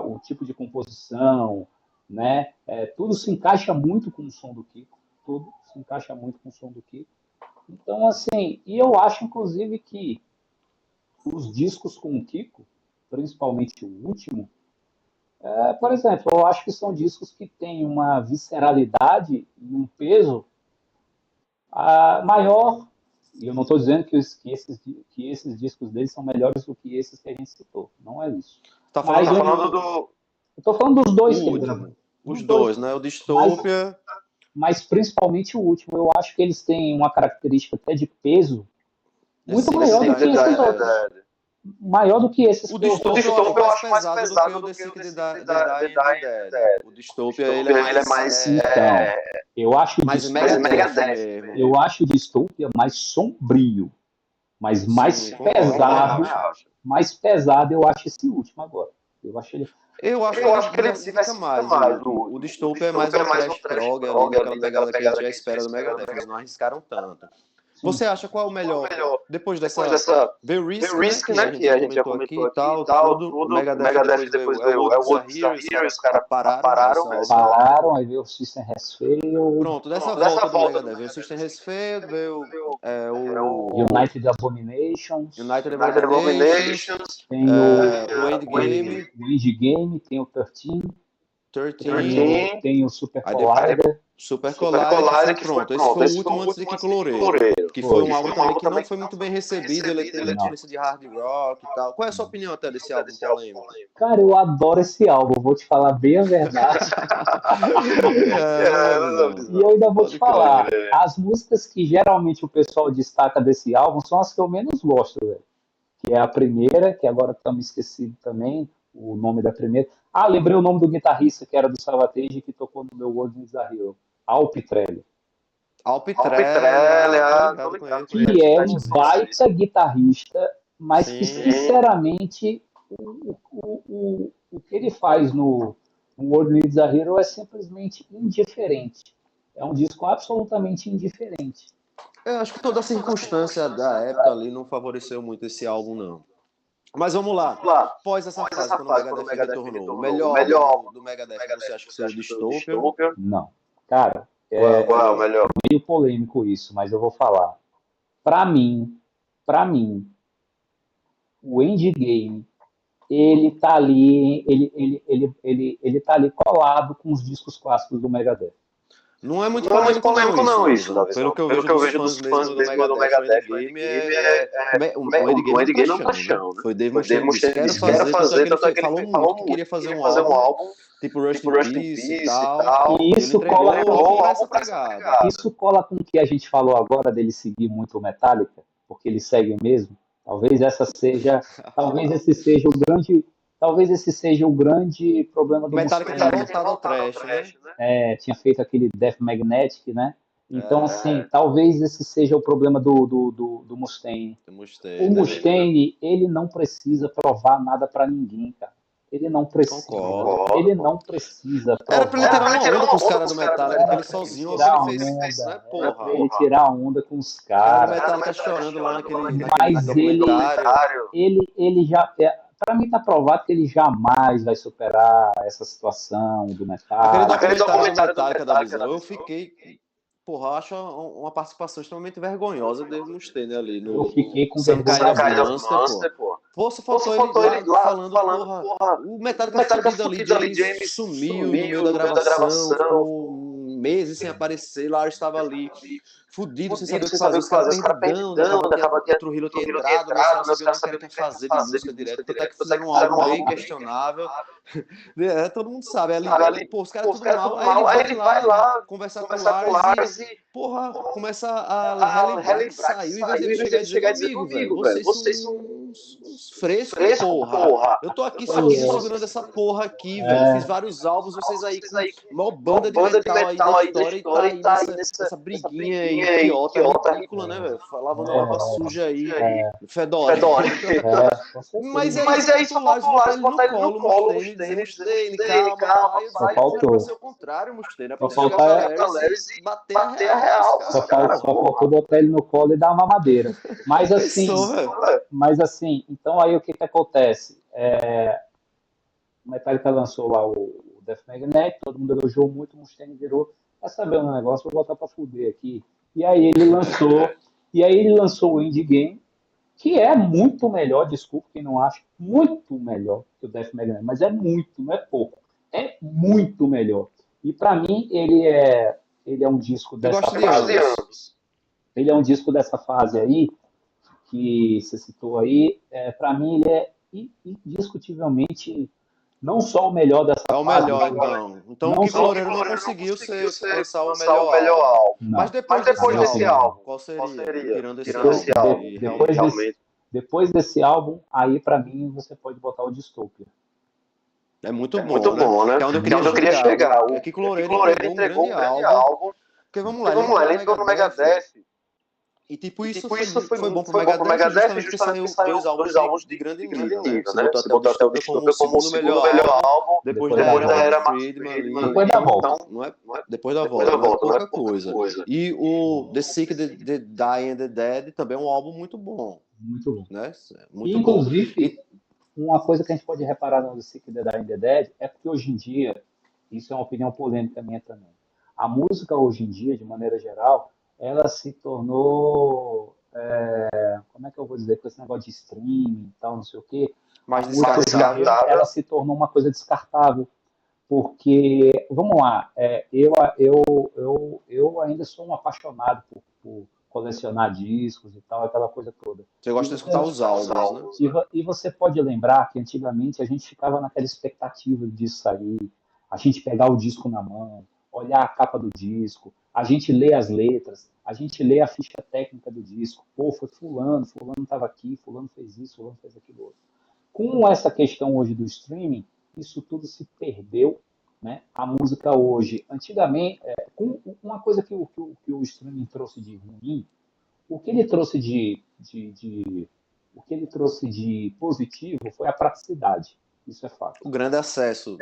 o tipo de composição, né? Tudo se encaixa muito com o som do Kiko, tudo se encaixa muito com o som do Kiko. Então, assim, e eu acho, inclusive, que os discos com o Kiko, principalmente o último, por exemplo, eu acho que são discos que têm uma visceralidade e um peso maior, e eu não estou dizendo que esses discos deles são melhores do que esses que a gente citou, não é isso. Tá falando eu estou falando dos dois que Os dois, né? O Dystopia... Mas principalmente o último, eu acho que eles têm uma característica até de peso muito maior do que esses outros. Maior do que esses. O Dystopia eu acho mais pesado do que o The Dying Dead. O Dystopia, ele é mais... Então, eu acho mais Megadeth. Eu acho o Dystopia mais sombrio, mas mais pesado. Mais pesado eu acho esse último agora. Eu acho que ele diversifica mais. O Dystopia é mais um trash prog, ali naquela pegada que a gente já espera do Megadeth. Eles não arriscaram tanto. Você acha qual é o melhor? Depois dessa The Risk, né? Que a gente já comentou aqui e tal, tudo. O Megadeth depois veio o What's the Heroes, os caras pararam, aí veio o System Has Failed. Pronto, dessa volta do Megadeth, veio o System Has Failed, veio o United Abominations. Tem o Endgame, tem o 13. Tem o Super Collider. Super Collider, que pronto. Esse foi o último antes de Kiko Loureiro. Que foi um álbum também que não foi muito bem recebido. Ele teve influência de hard rock e tal. Qual é a sua opinião até desse álbum polêmico? Cara, eu adoro esse álbum, vou te falar bem a verdade. E eu ainda vou te falar, as músicas que geralmente o pessoal destaca desse álbum são as que eu menos gosto, velho. Que é a primeira, que agora estamos esquecido também, o nome da primeira. Lembrei o nome do guitarrista que era do Savatage que tocou no meu World is a Hero. Alpitrelli. Que é um baita guitarrista, mas que, sinceramente, o que ele faz no World is a Hero é simplesmente indiferente. É um disco absolutamente indiferente. Eu acho que toda a circunstância da época ali não favoreceu muito esse álbum, não. Mas vamos lá. Após essa fase, quando o Megadeth retornou, o melhor do Megadeth, você acha que seria o Dystopia? Não. Cara, o melhor? Meio polêmico isso, mas eu vou falar. Pra mim, o Endgame, ele tá ali, ele tá ali colado com os discos clássicos do Megadeth. Não é muito polêmico não isso, pelo que eu vejo dos fãs mesmo do Megadeth, o Endgame não tá chão, né? Foi Dave Mustaine que queria fazer, tanto é que ele falou muito que queria fazer um álbum tipo Rust in Peace e tal, e isso cola com o que a gente falou agora dele seguir muito o Metallica, porque ele segue mesmo. Talvez esse seja o grande problema do Metallica. Metallica tinha voltado ao trash, né? Tinha feito aquele Death Magnetic, né? Então, assim, talvez esse seja o problema do Mustaine. O Mustaine, ele não precisa provar nada pra ninguém, cara. Ele não precisa. Concordo. Ele não precisa provar. Era pra ele tirar uma onda com os caras do Metallica, ele sozinho, ele fez isso, né? Porra. Pra ele tirar onda com os caras. O Metallica chorando lá naquele documentário. Ele já... Pra mim tá provado que ele jamais vai superar essa situação do Metallica. Aquele documentário do Metallica da visão, eu fiquei... Porra, acho uma participação extremamente vergonhosa do Dave Mustaine ali. Eu fiquei com vergonha do Monster, pô. Poxa, faltou ele lá falando, porra, o Metallica fudido ali, James sumiu no meio da gravação, ficou meses sem aparecer, lá estava ali fudido, sem saber o que fazer, os caras perdidão, né? O Trujillo tinha entrado, mas os caras sabiam o que quer fazer de música direto, até que fizeram um álbum bem questionável. Todo mundo sabe, ali, pô, os caras tudo mal, aí ele vai lá conversar com o Lars e, porra, começa a relembrar que saiu, em vez de ele chegar e dizer, amigo, velho, vocês são uns frescos, porra. Eu tô aqui sozinho segurando essa porra aqui, velho. Fiz vários álbuns, vocês aí com uma banda de metal aí da história e tá aí nessa briguinha aí, idiota, ridícula, né, velho? Lavando roupa suja aí, fedora. Mas aí só falta o botar ele no colo, Mustaine, calma, pai. Só faltou. Pra ser o contrário, Mustaine. É pra chegar pra Larry e bater a real. Só faltou botar ele no colo e dar uma madeira. Mas assim, então aí o que acontece? O Metallica lançou lá o Death Magnet, todo mundo elogiou muito, o Mustaine virou, quer saber um negócio, vou botar pra fuder aqui. E aí ele lançou o Indie Game, que é muito melhor, desculpa quem não acha, muito melhor que o Death Magnet, mas é muito, não é pouco, é muito melhor. E para mim ele é um disco dessa fase. Ele é um disco dessa fase aí que você citou aí. Para mim ele é indiscutivelmente não só o melhor dessa fase. É o melhor, então o Kiko Loureiro não conseguiu lançar o melhor álbum. Mas depois desse álbum, qual seria? Tirando esse álbum. Depois desse álbum, aí pra mim você pode botar o Dystopia. É muito bom, né? Que é onde eu queria chegar. O Kiko Loureiro entregou um grande álbum. Porque vamos lá, ele entrou no Megadeth. E isso foi bom pro Megadeth justamente porque saiu dois álbuns de grande nível, né? Você botou até o Dystopia como o segundo melhor álbum, depois da era Friedman. Depois da volta. Depois da volta, não é pouca coisa. E o The Sick, The Dying and The Dead também é um álbum muito bom. Muito bom. Né? Inclusive, uma coisa que a gente pode reparar no The Sick, The Dying and The Dead é porque hoje em dia, isso é uma opinião polêmica minha também, a música hoje em dia, de maneira geral, ela se tornou, como é que eu vou dizer, com esse negócio de streaming e tal, não sei o quê, mais descartável. Ela se tornou uma coisa descartável, porque, vamos lá, eu ainda sou um apaixonado por colecionar discos e tal, aquela coisa toda. Você gosta de escutar os álbuns, né? E você pode lembrar que antigamente a gente ficava naquela expectativa disso sair, a gente pegar o disco na mão, olhar a capa do disco, a gente lê as letras, a gente lê a ficha técnica do disco. Pô, foi fulano estava aqui, fulano fez isso, fulano fez aquilo outro. Com essa questão hoje do streaming, isso tudo se perdeu, né? A música hoje, antigamente, com uma coisa que o streaming trouxe de ruim, o que ele trouxe de positivo foi a praticidade. Isso é fato. O grande acesso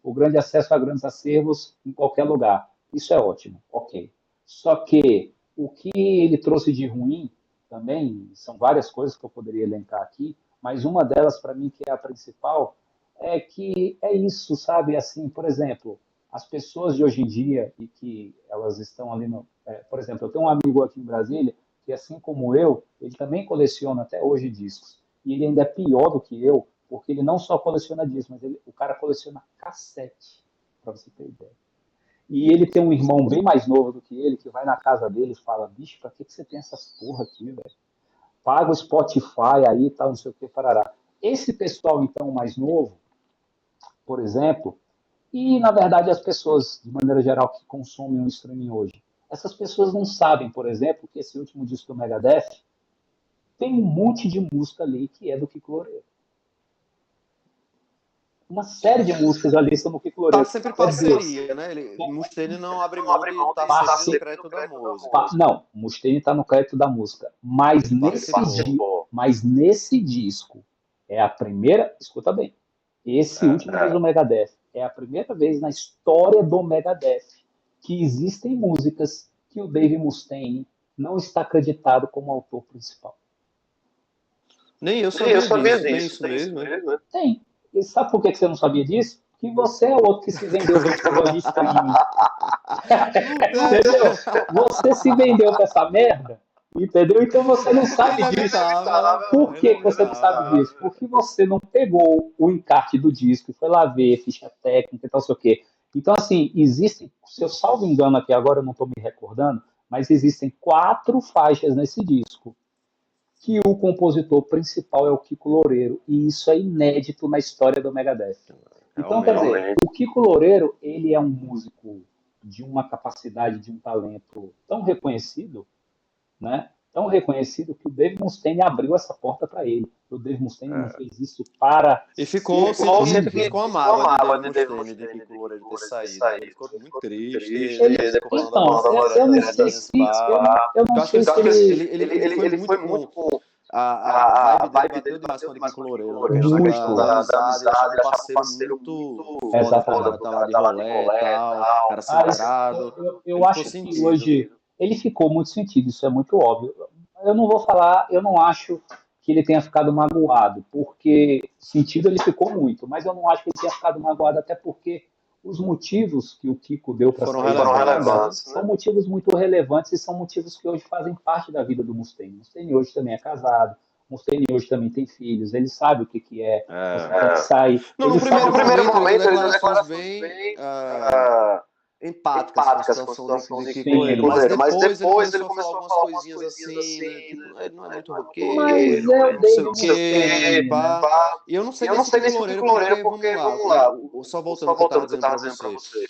o grande acesso a grandes acervos em qualquer lugar. Isso é ótimo, ok. Só que o que ele trouxe de ruim também, são várias coisas que eu poderia elencar aqui, mas uma delas, para mim, que é a principal, é que é isso, sabe? Assim, por exemplo, as pessoas de hoje em dia, e que elas estão ali no... por exemplo, eu tenho um amigo aqui em Brasília, que assim como eu, ele também coleciona até hoje discos. E ele ainda é pior do que eu, porque ele não só coleciona discos, mas o cara coleciona cassete, para você ter ideia. E ele tem um irmão bem mais novo do que ele, que vai na casa dele e fala, bicho, pra que você tem essas porra aqui, velho? Paga o Spotify aí e tal, não sei o que, parará. Esse pessoal, então, mais novo, por exemplo, e, na verdade, as pessoas, de maneira geral, que consomem o streaming hoje, essas pessoas não sabem, por exemplo, que esse último disco do Megadeth tem um monte de música ali que é do Kiko Loureiro. Uma série de músicas ali são do Kiko Loureiro. Tá sempre parceria, né? Mustaine não abre mão de estar sempre no crédito da música. Não, Mustaine está no crédito da música. Mas nesse disco, é a primeira... Escuta bem. Esse último disco do Megadeth é a primeira vez na história do Megadeth que existem músicas que o Dave Mustaine não está acreditado como autor principal. Nem eu sabia disso. Tem isso mesmo, né? Tem. E sabe por que você não sabia disso? Que você é o outro que se vendeu para de streaming. Entendeu? Você se vendeu para essa merda, entendeu? Então você não sabe disso. Por que você não sabe disso? Porque você não pegou o encarte do disco e foi lá ver ficha técnica e tal, sei o quê. Então, assim, existem, se eu salvo engano aqui agora, eu não estou me recordando, mas existem 4 faixas nesse disco, que o compositor principal é o Kiko Loureiro, e isso é inédito na história do Megadeth. Então, quer dizer, o Kiko Loureiro, ele é um músico de uma capacidade, de um talento tão reconhecido, né? Tão reconhecido que o Dave Mustaine abriu essa porta para ele. O Dave Mustaine não fez isso para... E sempre ficou a mágoa de Dave Mustaine, de Kiko Loureiro ter saído. Ele ficou muito triste, depois ficou falando da banda eu não sei se... Eu não sei se ele foi muito com... A vibe dele bateu demais com a de Kiko Loureiro, né? A questão da amizade, ele achava um parceiro muito foda pro cara tá lá de rolê e tal, cara centrado. Eu acho que hoje ele ficou muito sentido, isso é muito óbvio. Eu não vou falar, eu não acho que ele tenha ficado magoado, porque sentido ele ficou muito, mas eu não acho que ele tenha ficado magoado, até porque os motivos que o Kiko deu para foram relevantes, são motivos muito relevantes e são motivos que hoje fazem parte da vida do Mustaine. O Mustaine hoje também é casado, o Mustaine hoje também tem filhos, ele sabe o que é, sair. No primeiro momento ele deu declarações bem empáticas com a situação de Kiko Loureiro, mas depois ele começou a falar algumas coisinhas assim, né? Tipo, ele não é muito roqueiro, não sei o quê, pá. E eu não sei nem se Kiko Loureiro, porque, vamos lá, só voltando ao que eu tava dizendo pra você.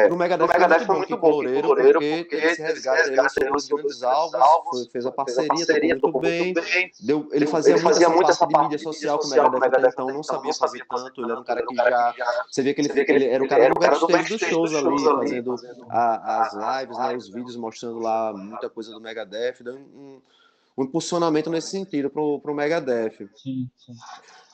Pro Megadeth foi muito bom Kiko Loureiro, porque teve esse resgate, ele lançou dois grandes álbuns, fez a parceria, tocou muito bem. Ele fazia muito essa parte de mídia social que o Megadeth até então não sabia fazer tanto. Ele era um cara que já... Você via que ele era o cara do backstage dos shows ali, fazendo as lives, né, os vídeos mostrando lá muita coisa do Megadeth, dando um impulsionamento nesse sentido pro Megadeth. Sim.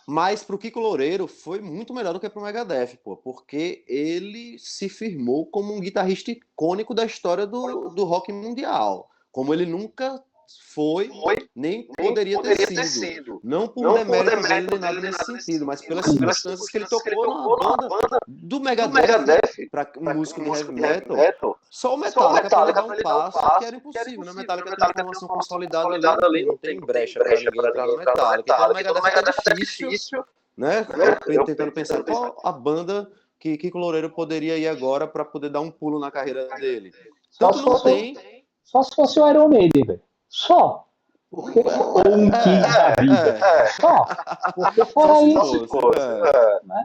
Mas pro Kiko Loureiro foi muito melhor do que pro Megadeth, pô, porque ele se firmou como um guitarrista icônico da história do rock mundial, como ele nunca foi, nem poderia ter sido. Não por demérito dele nem nada nesse sentido, mas pelas circunstâncias que ele tocou na banda do Megadeth, para um músico de heavy metal, só o Metallica para dar um passo que era impossível, né? O Metallica tem uma formação consolidada ali, não tem brecha para ninguém entrar no Metallica. Então o Megadeth é difícil, né? Eu tentando pensar qual a banda que Kiko Loureiro poderia ir agora para poder dar um pulo na carreira dele. Tanto não tem... Só se fosse o Iron Maiden, velho. Só. Porque, ou um King da vida. Só. Porque fora isso.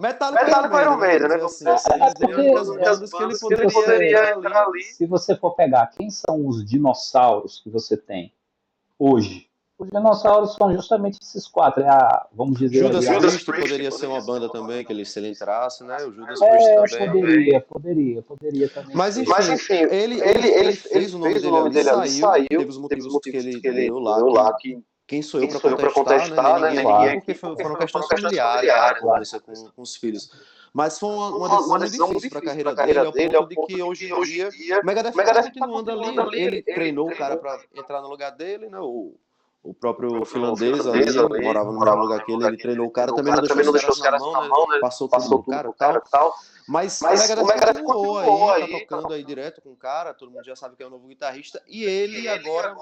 Metallica Iron Maiden, né? Assim, as bandas que ele poderia entrar ali. Se você for pegar quem são os dinossauros que você tem hoje, os dinossauros são justamente esses 4. Vamos dizer, Judas Priest poderia ser uma banda também, que se ele entrasse, né? O Judas Priest também. Poderia também. Mas enfim, ele fez o nome dele ali, saiu, teve os motivos que ele deu lá, que quem sou eu para contestar, né? Ninguém, porque foram questões familiares, a convivência com os filhos. Mas foi uma decisão muito difícil para a carreira dele, ao ponto de que hoje em dia o Megadeth está continuando ali. Ele treinou o cara para entrar no lugar dele, né? O próprio finlandês ali, morava no mesmo lugar que ele treinou o cara, também não deixou os caras na mão, né? Passou tudo pro cara e tal. Mas o Megadeth continuou aí, tá tocando aí direto com o cara, todo mundo já sabe que é o novo guitarrista, e ele agora...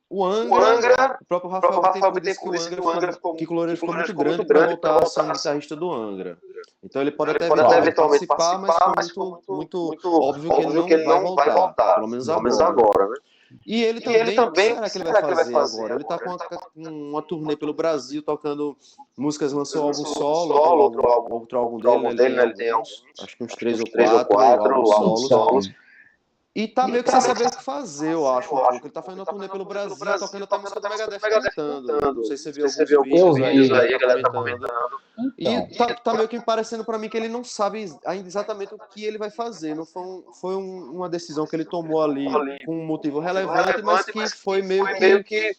O Angra, o próprio Rafael Bittencourt disse que o Angra Kiko Loureiro ficou muito grande para voltar a ser um guitarrista do Angra. Então ele pode até eventualmente participar, mas foi muito óbvio que ele não vai voltar, pelo menos agora, né? E ele também, o que será que ele vai fazer agora? Ele tá com uma turnê pelo Brasil, tocando músicas, lançou álbum solo, outro álbum dele, né? Ele tem alguns, acho que uns 3 ou 4 álbuns solos. E tá meio que sem saber o que fazer, eu acho, um pouco. Ele tá fazendo uma turnê pelo Brasil, tocando até a música do Megadeth cantando. Não sei se você viu alguns vídeos aí, a galera tá comentando. E tá meio que parecendo pra mim que ele não sabe ainda exatamente o que ele vai fazer. Não foi uma decisão que ele tomou ali com um motivo relevante, mas que foi meio que...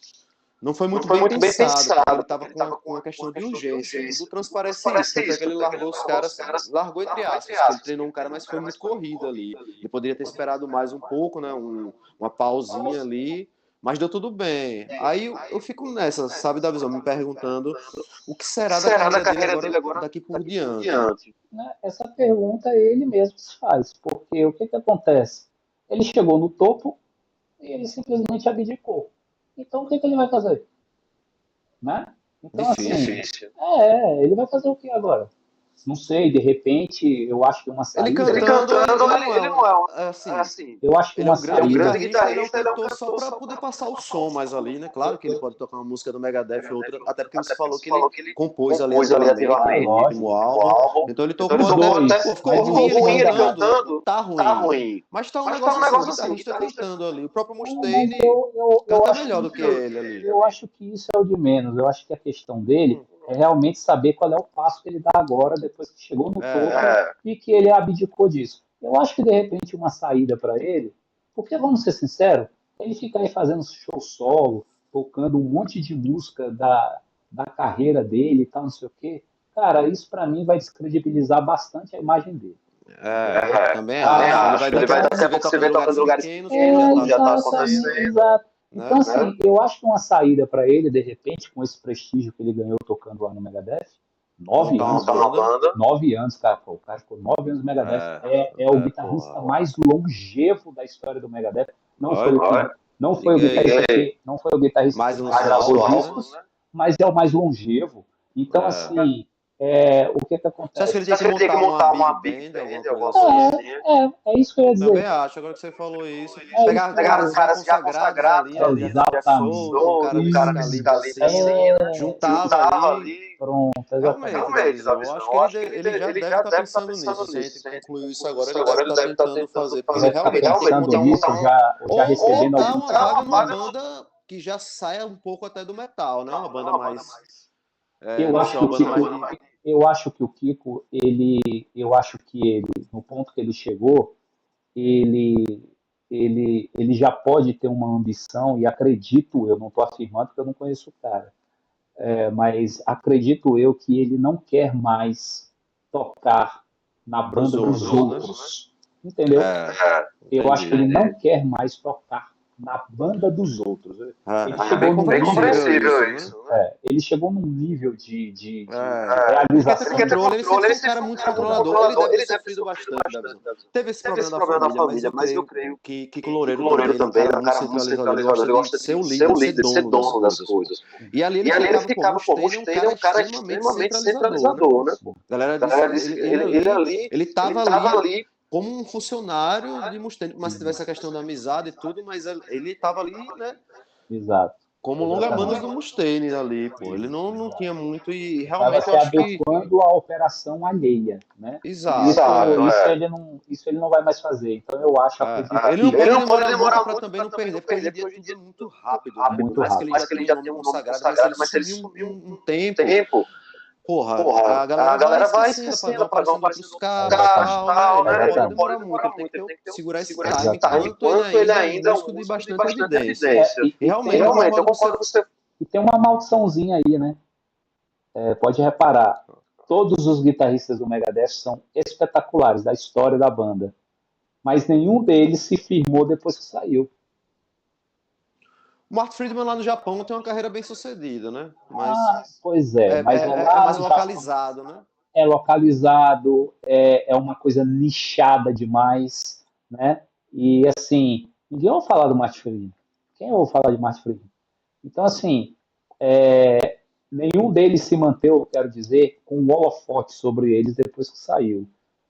Não foi muito bem pensado, ele estava com uma questão de urgência. Tudo transparece isso. Tanto é que ele largou os caras, largou entre aspas, que ele treinou um cara, mas foi muito corrido ali. Ele poderia ter esperado mais um pouco, né? Uma pausinha ali, mas deu tudo bem. Aí eu fico nessa, sabe, da visão, me perguntando o que será da carreira dele agora daqui por diante. Essa pergunta ele mesmo se faz, porque o que acontece? Ele chegou no topo e ele simplesmente abdicou. Então, o que ele vai fazer? Né? Então, Difícil. Ele vai fazer o que agora? Não sei, de repente, eu acho que uma Ele saída. cantando, ele não é assim. Eu acho que Ele é uma um grande saída. guitarrista, ele é um cantor só para poder passar o som mais ali, né? Claro que ele pode tocar uma música do Megadeth e outra, até porque você falou que ele compôs ali anteriormente no último álbum. Então ele tocou Os até, dois, pô, ficou mas ruim ele manda cantando, tá ruim. Mas tá um negócio assim, o guitarrista cantando ali. O próprio Mas Mustaine eu canta acho melhor do que ele ali. eu acho que isso é o de menos. Eu acho que a questão dele é realmente saber qual é o passo que ele dá agora, depois que chegou no topo e que ele abdicou disso. Eu acho que de repente uma saída para ele, porque vamos ser sinceros, ele fica aí fazendo show solo, tocando um monte de música da carreira dele e tal, não sei o quê. Cara, isso para mim vai descredibilizar bastante a imagem dele. Também acho. Ele vai daqui a pouco se ver tocando em lugares pequenos, como já tá acontecendo. Exato. Né? Então, assim, eu acho que uma saída para ele, de repente, com esse prestígio que ele ganhou tocando lá no Megadeth, 9 anos, 9 anos, cara, pô, o cara ficou 9 anos no Megadeth, é o guitarrista mais longevo da história do Megadeth. Não foi o guitarrista mais que um mais gravou álbuns, discos, mas é o mais longevo. Então, assim, o que Você acha que acontece? ele tem que montar uma big band, alguma coisa assim? É isso que eu ia dizer. Também acho, agora que você falou isso. É Pegar isso que eu ia caras dizer. já consagrados ali, né? Jeff Exatamente. Soul, um cara desse calibre assim, né? Juntava ali. Pronto, Realmente, exatamente. Davizão, eu acho que ele já deve estar pensando nisso. Se a gente concluiu isso agora, ele deve estar tentando fazer. Porque Ele ele está realmente tem que pensando montar nisso, já ou recebendo dar algum uma vaga numa banda que já saia um pouco até do metal, né? Uma banda mais. Eu Não acho sei, que uma o banda Kiko, mais de. eu acho que o Kiko, eu acho que ele, no ponto que ele chegou, ele, ele já pode ter uma ambição, e acredito, eu não estou afirmando porque eu não conheço o cara, mas acredito eu que ele não quer mais tocar na Pros banda dos outros, outros, entendeu? Eu acho que ele Entendi. não quer mais tocar na banda dos outros. Ele É chegou bem num compreensível nível, isso, né? ele chegou num nível de Ele quer ter realização. controle, ele sempre foi um cara muito controlador. Ele deve ter sofrido bastante da visão. Teve esse problema da família, mas eu creio que Kiko Loureiro também, ele é um cara muito centralizador. Ele gosta de ser o líder, ser dono das coisas, pô. E ali ele ficava, pô, Mustaine é um cara extremamente centralizador, né, pô? A galera disse, ele tava ali como um funcionário de Mustaine, mas se tivesse a questão da amizade e tudo, mas ele tava ali, né? Exato. Como longa-manos do Mustaine ali, pô. Ele não tinha muito e Estava realmente eu se acho que. adequando à operação alheia, né? Exato. Isso ele não vai mais fazer. Então eu acho, acredito Ele não que pode demorar muito para também não perder, porque hoje em dia tudo é muito rápido, né? Por muito mais que ele rápido. já tenha um nome consagrado, mas se ele sumir um tempo, porra, a galera vai esquecendo, vão aparecendo outros caras e tal, né? Ele não pode demorar muito, ele tem que segurar esse time enquanto ele ainda é um músico de bastante evidência. E realmente, eu concordo com você. E tem uma maldiçãozinha aí, né? Pode reparar, todos os guitarristas do Megadeth são espetaculares da história da banda, mas nenhum deles se firmou depois que saiu. O Mark Friedman lá no Japão tem uma carreira bem sucedida, né? Mas Pois é, mas é mais localizado, né? É localizado, é uma coisa nichada demais, né? E assim, ninguém ouve falar do Mark Friedman. Quem ouve falar de Mark Friedman? Então, assim, nenhum deles se manteve, quero dizer, com um holofote sobre eles depois que saiu.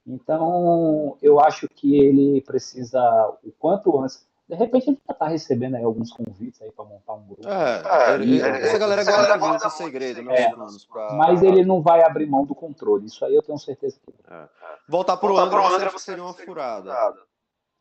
Então, eu acho que ele precisa, o quanto antes, de repente ele já está recebendo aí alguns convites aí para montar um grupo. Essa galera guarda muito em segredo, né? Os planos Mas ele não vai abrir mão do controle, isso aí eu tenho certeza que Voltar pro Angra, você acha que seria uma furada?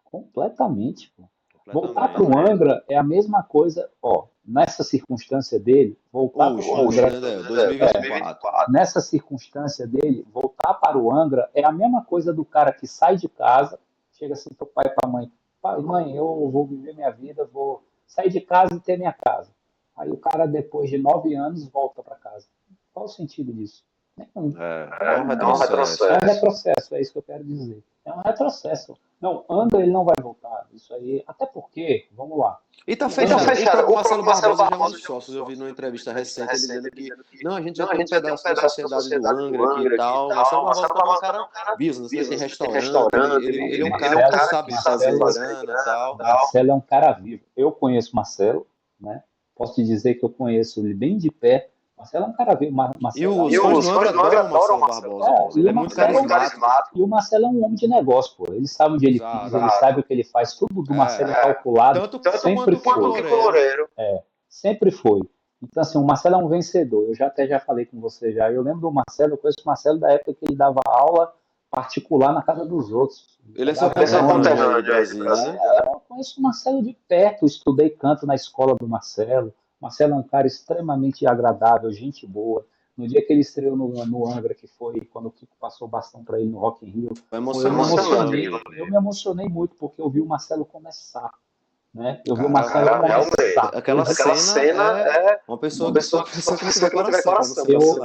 completamente, pô. Voltar para o Angra é a mesma coisa, ó, nessa circunstância dele, voltar para o Angra, 2024. nessa circunstância dele, voltar para o Angra é a mesma coisa do cara que sai de casa, chega assim para o pai e para a mãe, pai, mãe, eu vou viver minha vida, vou sair de casa e ter minha casa. Aí o cara, depois de 9 anos, volta para casa. Qual o sentido disso? Nenhum. É um retrocesso. É um retrocesso, é isso que eu quero dizer. É um retrocesso. Não, Angra ele não vai voltar. Isso aí, até porque, vamos lá. E tá fechado. O Marcelo Barbosa já é um dos sócios. Eu vi numa entrevista recente ele dizendo que não, a gente já tem um pedaço da sociedade do Angra aqui e tal. O Marcelo Barbosa também é um cara business, né? Tem restaurante, ele é um cara que sabe fazer grana e tal. Marcelo é um cara vivo. Eu conheço Marcelo, né? Posso te dizer que eu conheço ele bem de pé, Marcelo é um cara... E Marcelo os fãs do Angra adoram o Marcelo Barbosa. Ele é muito carismático. E o Marcelo é um homem de negócio, pô. Ele sabe onde ele pisa, ele sabe o que ele faz. Tudo do Marcelo é calculado. Tanto sempre quanto foi. o Loureiro. Sempre foi. Então, assim, o Marcelo é um vencedor. Eu até já falei com você já. Eu lembro do Marcelo, eu conheço o Marcelo da época que ele dava aula particular na casa dos outros. Ele é seu conterrâneo de Brasília, né? Eu conheço o Marcelo de perto, estudei canto na escola do Marcelo. O Marcelo é um cara extremamente agradável, gente boa. No dia que ele estreou no Angra, que foi quando o Kiko passou o bastão para ele no Rock in Rio, eu me emocionei muito, porque eu vi o Marcelo começar. Né? Eu vi o Marcelo começar. Aquela cena é uma pessoa que tiver coração. Eu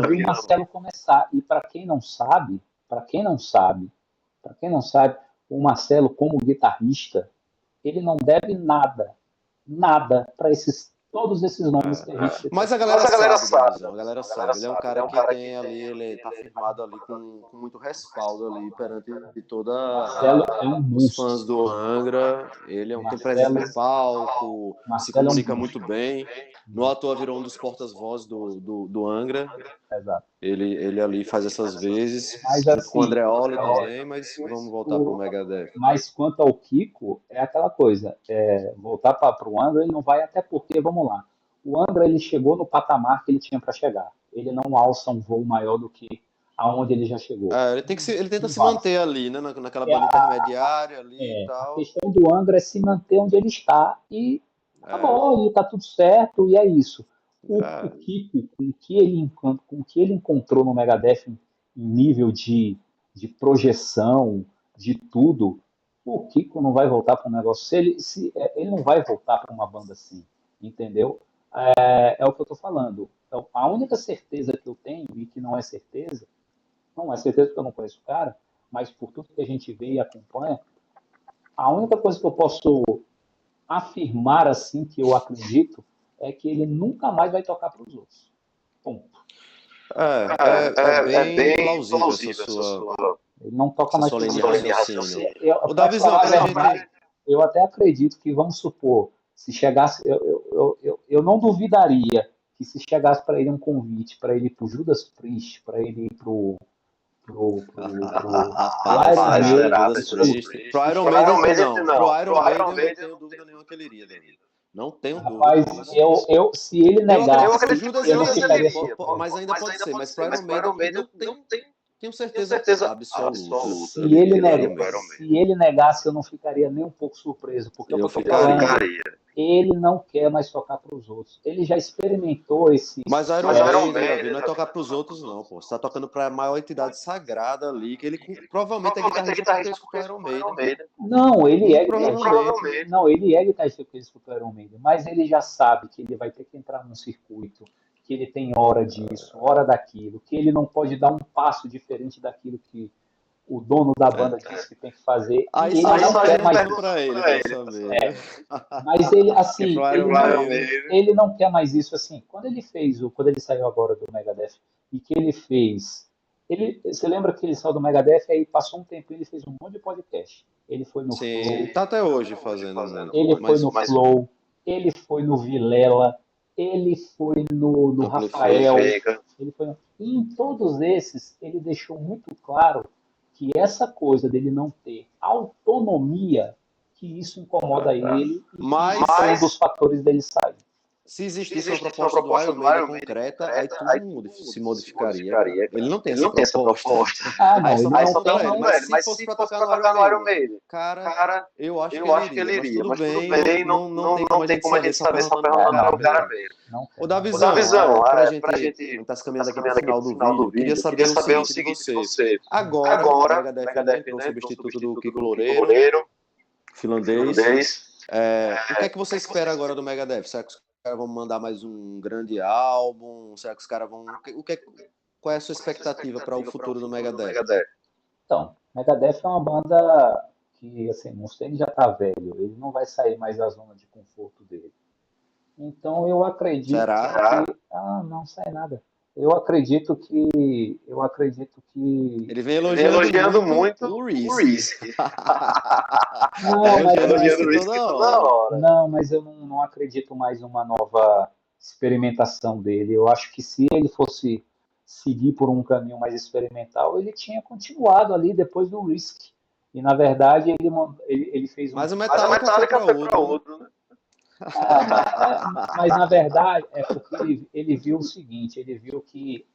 vi o Marcelo começar. E para quem não sabe, o Marcelo, como guitarrista, ele não deve nada para todos esses nomes que a gente citou. Mas a galera sabe. Ele é um cara que tem ali, ele tá firmado ali com muito respaldo ali perante toda os fãs do Angra. Ele tem presença no palco, se comunica muito bem. No à toa virou um dos portas-vozes do Angra. Exato. Ele ali faz essas vezes, mas, junto com o Andreoli também, mas vamos voltar para o Megadeth. Mas quanto ao Kiko, é aquela coisa, voltar para o Angra, ele não vai, até porque, vamos lá, o Angra ele chegou no patamar que ele tinha para chegar. Ele não alça um voo maior do que aonde ele já chegou. Ele tenta se manter ali, né, naquela banda intermediária ali e tal. A questão do Angra é se manter onde ele está e acabou, e tá tudo certo, e é isso. O Kiko, com o que ele encontrou no Megadeth em nível de projeção, de tudo, o Kiko não vai voltar para um negócio. Ele não vai voltar para uma banda assim, entendeu? É o que eu estou falando. Então, a única certeza que eu tenho, e que não é certeza porque eu não conheço o cara, mas por tudo que a gente vê e acompanha, a única coisa que eu posso afirmar assim, que eu acredito, é que ele nunca mais vai tocar para os outros. Ponto. É bem plausível essa sua... Ele não toca mais para os outros. O Davizão, eu até acredito que, vamos supor, se chegasse... Eu não duvidaria que se chegasse para ele um convite, para ele ir para o Judas Priest, para ele ir para o Iron Maiden não. Pro Iron Maiden eu não tenho dúvida nenhuma que ele iria, David. Não tenho dúvida. Rapaz, se ele negasse, eu acredito que não ficaria mas ainda pode ser. Mas pro Iron Maiden eu não tenho certeza absoluta. Se ele negasse, eu não ficaria nem um pouco surpreso, porque eu ficaria. Ele não quer mais tocar para os outros. Ele já experimentou esse... Mas Iron Maiden não é tocar para os outros, não, pô. Você tá tocando para a maior entidade sagrada ali, que ele provavelmente é guitarrista porque escutou Iron Maiden. Não, ele é guitarrista. Não, ele é guitarrista porque ele escutou Iron Maiden. Mas ele já sabe que ele vai ter que entrar num circuito, que ele tem hora disso, hora daquilo, que ele não pode dar um passo diferente daquilo que o dono da banda disse que tem que fazer. Aí ele não quer mais para ele, mas ele, assim, ele não quer mais isso, assim. Quando ele saiu agora do Megadeth e que ele fez, você lembra que ele saiu do Megadeth, aí passou um tempo, ele fez um monte de podcast. Ele foi no Flow, tá até hoje fazendo. Ele foi no Flow, ele foi no Vilela, ele foi no Rafael, e em todos esses ele deixou muito claro que essa coisa dele não ter autonomia, que isso incomoda ele, e que é um dos fatores dele sair. Se existisse uma proposta do Iron Maiden concreta, aí tudo se modificaria. Ele não tem essa proposta. Mas se fosse pra tocar no Iron Maiden, cara, eu acho que ele iria. Mas tudo bem, não tem como a gente saber essa pergunta no cara mesmo. O Davizão, pra gente tá se caminhando aqui pro final do vídeo, queria saber o seguinte de você. Agora, o Megadeth entrou o substituto do Kiko Loureiro, finlandês. O que é que você espera agora do Megadeth? Será que os caras vão mandar mais um grande álbum? Será que os caras vão... Qual é a sua expectativa para o futuro do Megadeth? Então, Megadeth é uma banda que, assim, o Mustaine já tá velho, ele não vai sair mais da zona de conforto dele. Então eu acredito que... não sai nada. Eu acredito que... Ele vem elogiando muito o Reese. Não, mas eu não acredito mais numa nova experimentação dele. Eu acho que se ele fosse seguir por um caminho mais experimental, ele tinha continuado ali depois do Risk. E, na verdade, ele fez um... Mas o Metallica foi para outro, né? Mas, na verdade, é porque ele viu o seguinte, ele viu que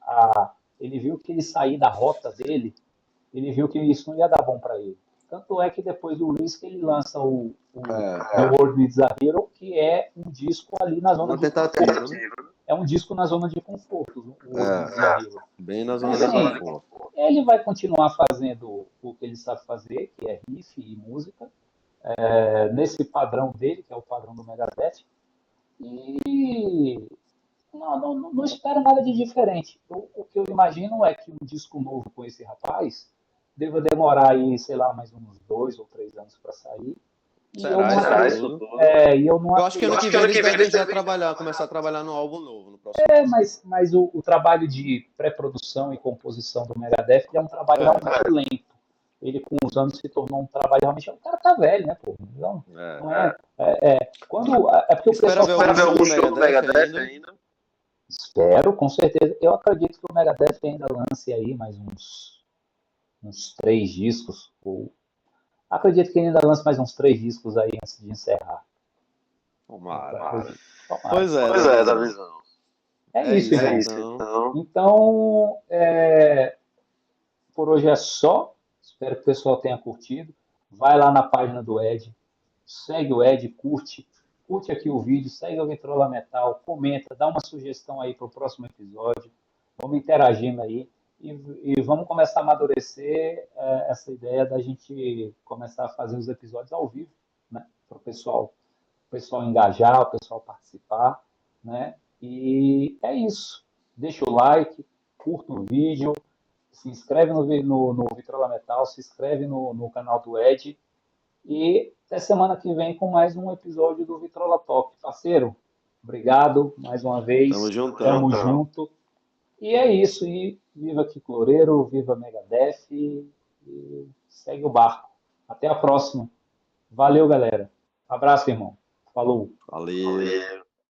ele sair da rota dele, ele viu que isso não ia dar bom para ele. Tanto é que depois do Risk ele lança The World Needs a Hero, que é um disco ali na zona de conforto. Né? É um disco na zona de conforto. O World Needs a Hero. Bem na zona de conforto. Ele vai continuar fazendo o que ele sabe fazer, que é riff e música, nesse padrão dele, que é o padrão do Megadeth. E não espero nada de diferente. O que eu imagino é que um disco novo com esse rapaz deva demorar aí, sei lá, mais uns 2 ou 3 anos para sair. Será isso tudo? Eu acho que ano que vem eles devem já começar a trabalhar no álbum novo. No próximo mas o trabalho de pré-produção e composição do Megadeth é um trabalho realmente lento. Ele, com os anos, se tornou um trabalho realmente... O cara tá velho, né, pô? Não é... porque o pessoal espera ver algum show do Megadeth ainda? Espero, com certeza. Eu acredito que o Megadeth ainda lance aí mais uns 3 discos. Acredito que ele ainda lance mais uns 3 discos aí antes de encerrar. Tomara. Pois é, Davizão. É isso, então. Então, por hoje é só. Espero que o pessoal tenha curtido. Vai lá na página do Ed, segue o Ed, curte aqui o vídeo, segue o Vitrola Metal, comenta, dá uma sugestão aí para o próximo episódio. Vamos interagindo aí e vamos começar a amadurecer essa ideia da gente começar a fazer os episódios ao vivo, né? Para o pessoal engajar, o pessoal participar, né? E é isso. Deixa o like, curta o vídeo, se inscreve no Vitrola Metal, se inscreve no canal do Ed e até semana que vem com mais um episódio do Vitrola Talk. Parceiro, obrigado mais uma vez. Tamo junto. E é isso. E viva Kiko Loureiro, viva Megadeth e segue o barco. Até a próxima. Valeu, galera. Abraço, irmão. Falou. Valeu.